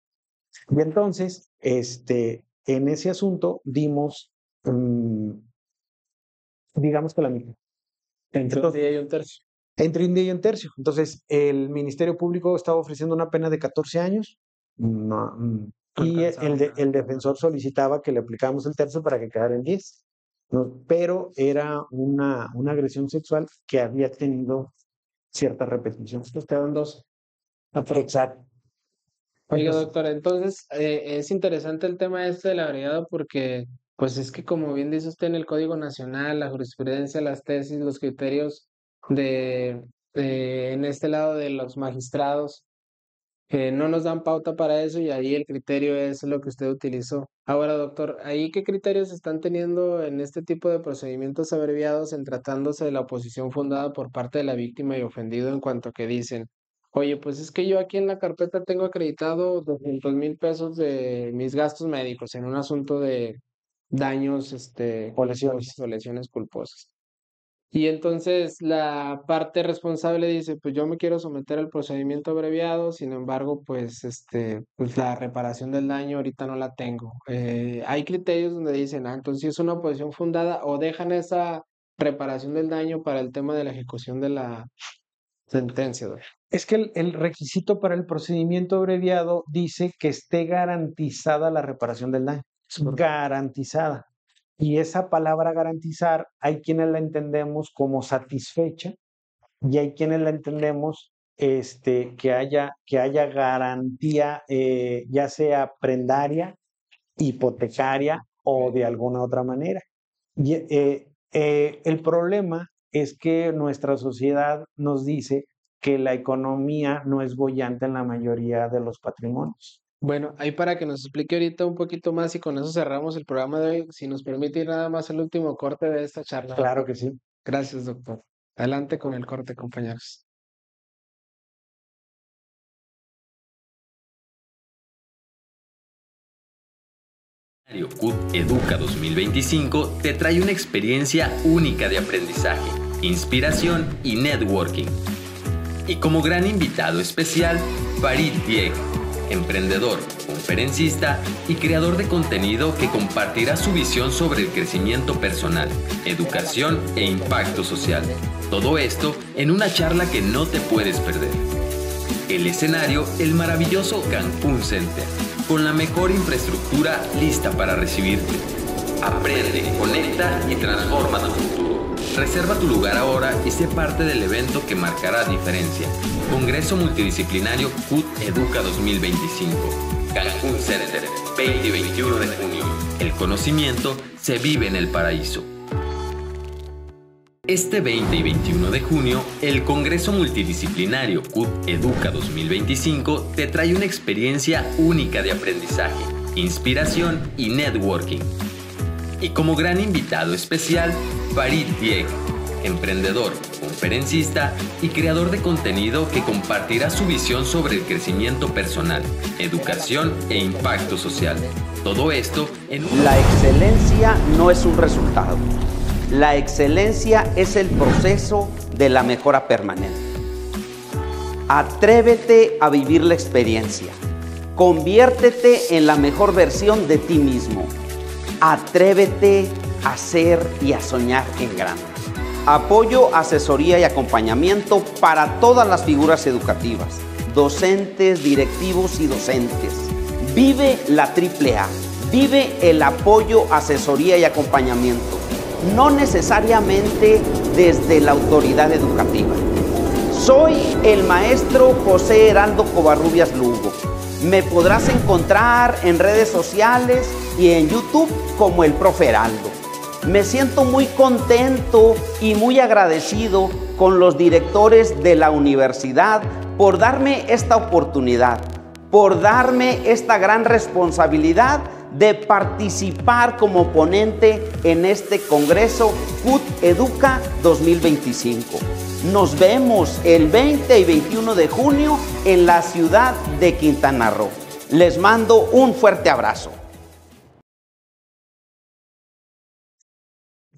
Y entonces, en ese asunto dimos, digamos que la mitad. Entre un día y un tercio. Entre un día y un tercio. Entonces, el Ministerio Público estaba ofreciendo una pena de 14 años. Y el defensor solicitaba que le aplicáramos el tercio para que quedara en 10. ¿No? Pero era una agresión sexual que había tenido cierta repetición. Entonces quedan 2. Exacto. Oiga, doctor, entonces es interesante el tema del agregado porque, pues es que como bien dice usted en el Código Nacional, la jurisprudencia, las tesis, los criterios en este lado de los magistrados, No nos dan pauta para eso y ahí el criterio es lo que usted utilizó. Ahora, doctor, ¿ahí qué criterios están teniendo en este tipo de procedimientos abreviados en tratándose de la oposición fundada por parte de la víctima y ofendido en cuanto a que dicen, oye, pues es que yo aquí en la carpeta tengo acreditado 200,000 pesos de mis gastos médicos en un asunto de daños, O lesiones. o lesiones culposas? Y entonces la parte responsable dice, pues yo me quiero someter al procedimiento abreviado, sin embargo, pues pues la reparación del daño ahorita no la tengo. Hay criterios donde dicen, entonces si es una oposición fundada o dejan esa reparación del daño para el tema de la ejecución de la sentencia, doctor. Es que el requisito para el procedimiento abreviado dice que esté garantizada la reparación del daño. Garantizada. Y esa palabra garantizar, hay quienes la entendemos como satisfecha y hay quienes la entendemos que haya garantía, ya sea prendaria, hipotecaria o de alguna otra manera. Y, el problema es que nuestra sociedad nos dice que la economía no es boyante en la mayoría de los patrimonios. Bueno, ahí para que nos explique ahorita un poquito más y con eso cerramos el programa de hoy, si nos permite ir nada más el último corte de esta charla. Claro que sí. Gracias, doctor. Adelante con el corte, compañeros. CUT Educa 2025 te trae una experiencia única de aprendizaje, inspiración y networking. Y como gran invitado especial, Farid Dieg, emprendedor, conferencista y creador de contenido que compartirá su visión sobre el crecimiento personal, educación e impacto social. Todo esto en una charla que no te puedes perder. El escenario, el maravilloso Cancún Center, con la mejor infraestructura lista para recibirte. Aprende, conecta y transforma tu futuro. Reserva tu lugar ahora y sé parte del evento que marcará diferencia. Congreso Multidisciplinario CUT Educa 2025. Cancún Center, 20 y 21 de junio. El conocimiento se vive en el paraíso. Este 20 y 21 de junio, el Congreso Multidisciplinario CUT Educa 2025 te trae una experiencia única de aprendizaje, inspiración y networking. Y como gran invitado especial, Farid Dieg, emprendedor, conferencista y creador de contenido que compartirá su visión sobre el crecimiento personal, educación e impacto social. Todo esto en La excelencia no es un resultado. La excelencia es el proceso de la mejora permanente. Atrévete a vivir la experiencia. Conviértete en la mejor versión de ti mismo. Atrévete a ser y a soñar en grande. Apoyo, asesoría y acompañamiento para todas las figuras educativas, docentes, directivos y docentes. Vive la AAA. Vive el apoyo, asesoría y acompañamiento. No necesariamente desde la autoridad educativa. Soy el maestro José Heraldo Covarrubias Lugo. Me podrás encontrar en redes sociales y en YouTube como el Profe Heraldo. Me siento muy contento y muy agradecido con los directores de la universidad por darme esta oportunidad, por darme esta gran responsabilidad de participar como ponente en este Congreso CUT Educa 2025. Nos vemos el 20 y 21 de junio en la ciudad de Quintana Roo. Les mando un fuerte abrazo.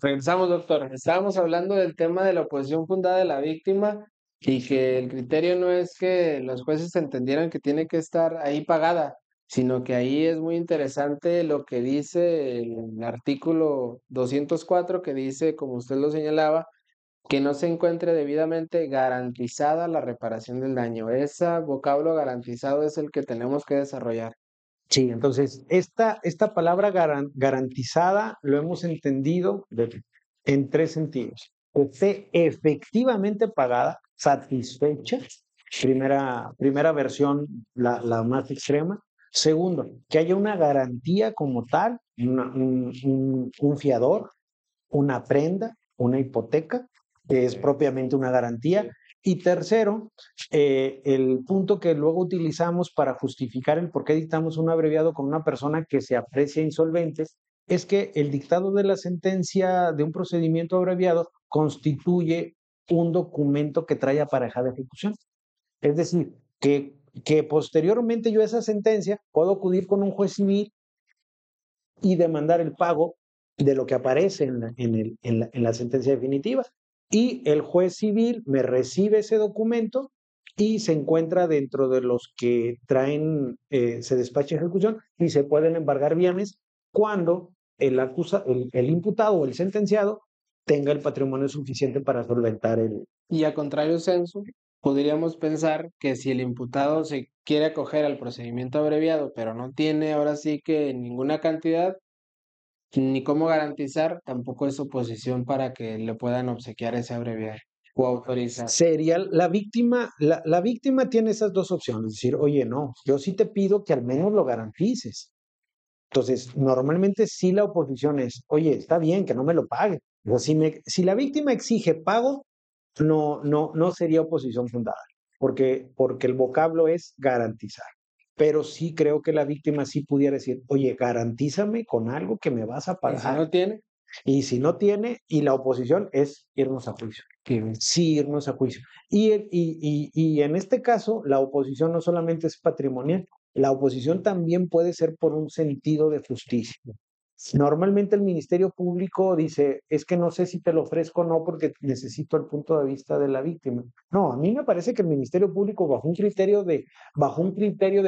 Regresamos, doctor. Estábamos hablando del tema de la oposición fundada de la víctima y que el criterio no es que los jueces entendieran que tiene que estar ahí pagada, sino que ahí es muy interesante lo que dice el artículo 204, que dice, como usted lo señalaba, que no se encuentre debidamente garantizada la reparación del daño. Ese vocablo garantizado es el que tenemos que desarrollar. Sí, entonces esta palabra garantizada lo hemos entendido en tres sentidos. Que esté efectivamente pagada, satisfecha, primera versión, la más extrema. Segundo, que haya una garantía como tal, un fiador, una prenda, una hipoteca, que es propiamente una garantía. Y tercero, el punto que luego utilizamos para justificar el por qué dictamos un abreviado con una persona que se aprecia insolvente es que el dictado de la sentencia de un procedimiento abreviado constituye un documento que trae aparejada ejecución. Es decir, que posteriormente yo a esa sentencia puedo acudir con un juez civil y demandar el pago de lo que aparece en la sentencia definitiva. Y el juez civil me recibe ese documento y se encuentra dentro de los que traen, se despacha ejecución y se pueden embargar bienes cuando el imputado o el sentenciado tenga el patrimonio suficiente para solventar el... Y a contrario censo, podríamos pensar que si el imputado se quiere acoger al procedimiento abreviado, pero no tiene ahora sí que ninguna cantidad, ni cómo garantizar, tampoco es oposición para que le puedan obsequiar ese abreviado o autorizar. Sería la víctima tiene esas dos opciones, es decir, oye, no, yo sí te pido que al menos lo garantices. Entonces, normalmente sí la oposición es, oye, está bien que no me lo pague. O si la víctima exige pago, no sería oposición fundada, porque el vocablo es garantizar. Pero sí creo que la víctima sí pudiera decir, oye, garantízame con algo que me vas a pagar. ¿Y si no tiene? Y si no tiene, y la oposición es irnos a juicio. Sí, irnos a juicio. Y en este caso, la oposición no solamente es patrimonial, la oposición también puede ser por un sentido de justicia. Normalmente el Ministerio Público dice, es que no sé si te lo ofrezco o no porque necesito el punto de vista de la víctima. No, a mí me parece que el Ministerio Público bajo un criterio de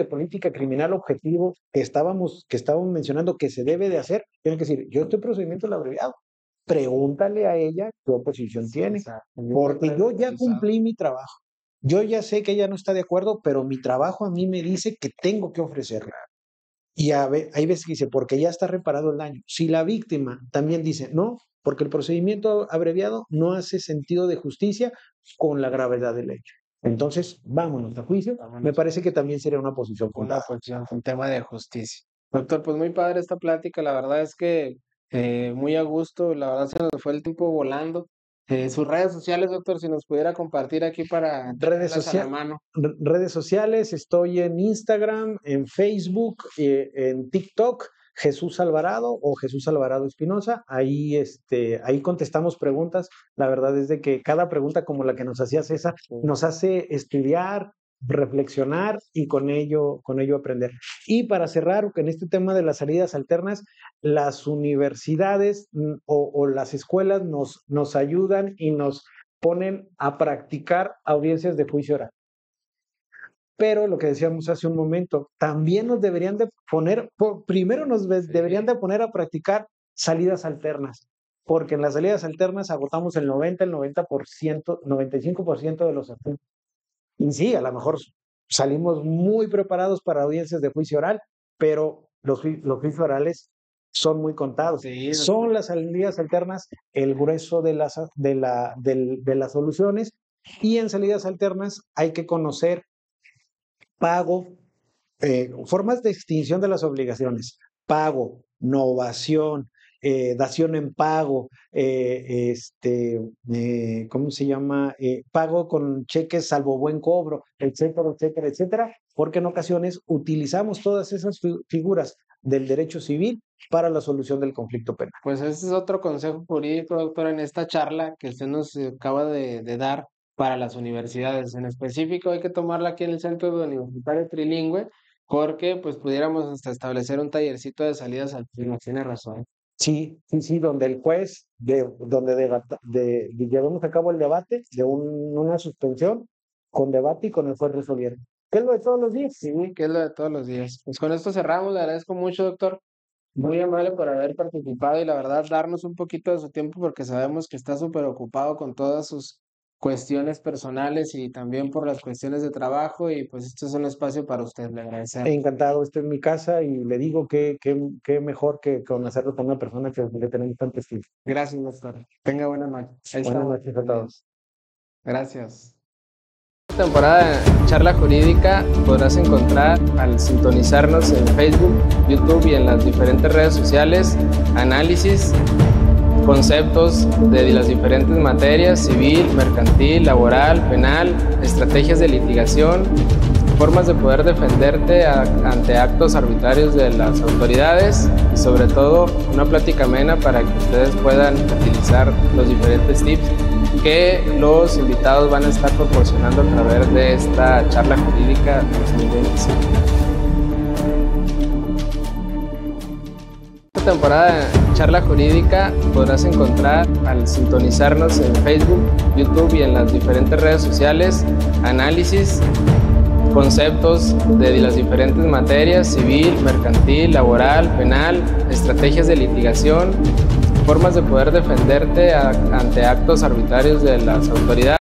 política criminal objetivo que estábamos mencionando que se debe de hacer, tiene que decir, yo estoy procedimiento del abreviado. Pregúntale a ella qué oposición tiene, porque yo ya cumplí mi trabajo. Yo ya sé que ella no está de acuerdo, pero mi trabajo a mí me dice que tengo que ofrecerle. Y hay veces que dice, porque ya está reparado el daño. Si la víctima también dice, no, porque el procedimiento abreviado no hace sentido de justicia con la gravedad del hecho. Entonces, vámonos a juicio. Me parece que también sería una posición fundada. Una posición, un tema de justicia. Doctor, pues muy padre esta plática. La verdad es que muy a gusto. La verdad se nos fue el tiempo volando. Sus redes sociales, doctor, si nos pudiera compartir aquí para tenerlas a la mano. Redes sociales, estoy en Instagram, en Facebook, en TikTok, Jesús Alvarado o Jesús Alvarado Espinosa. Ahí contestamos preguntas. La verdad es de que cada pregunta como la que nos hacía César nos hace estudiar, reflexionar y con ello aprender. Y para cerrar, en este tema de las salidas alternas, las universidades o las escuelas nos ayudan y nos ponen a practicar audiencias de juicio oral. Pero lo que decíamos hace un momento, también nos deberían de poner, deberían de poner a practicar salidas alternas, porque en las salidas alternas agotamos el 90%, 95% de los asuntos. Y sí, a lo mejor salimos muy preparados para audiencias de juicio oral, pero los juicios orales son muy contados. Sí, son las salidas alternas el grueso de las soluciones, y en salidas alternas hay que conocer pago, formas de extinción de las obligaciones, pago, novación, dación en pago, ¿cómo se llama? Pago con cheques salvo buen cobro, etcétera, etcétera, etcétera, porque en ocasiones utilizamos todas esas figuras del derecho civil para la solución del conflicto penal. Pues ese es otro consejo jurídico, doctor, en esta charla que usted nos acaba de dar para las universidades. En específico hay que tomarla aquí en el Centro Universitario Trilingüe, porque pues pudiéramos hasta establecer un tallercito de salidas alternas. Tiene razón. Sí, donde el juez, llevamos a cabo el debate de una suspensión con debate y con el juez resolviendo. ¿Qué es lo de todos los días? Sí, que es lo de todos los días. Pues con esto cerramos. Le agradezco mucho, doctor. Muy amable por haber participado y la verdad darnos un poquito de su tiempo porque sabemos que está súper ocupado con todas sus cuestiones personales y también por las cuestiones de trabajo, y pues este es un espacio para usted. Le agradecemos. Encantado, esta es mi casa y le digo que mejor que conocerlo con una persona que le tenemos tanto estilo. Gracias, doctor. Tenga buena noche. Buenas noches a todos. Gracias. Esta temporada de Charla Jurídica podrás encontrar al sintonizarnos en Facebook, YouTube y en las diferentes redes sociales análisis conceptos de las diferentes materias: civil, mercantil, laboral, penal, estrategias de litigación, formas de poder defenderte ante actos arbitrarios de las autoridades y sobre todo una plática amena para que ustedes puedan utilizar los diferentes tips que los invitados van a estar proporcionando a través de esta charla jurídica 2025. Esta temporada de charla jurídica podrás encontrar al sintonizarnos en Facebook, YouTube y en las diferentes redes sociales análisis, conceptos de las diferentes materias: civil, mercantil, laboral, penal, estrategias de litigación, formas de poder defenderte ante actos arbitrarios de las autoridades.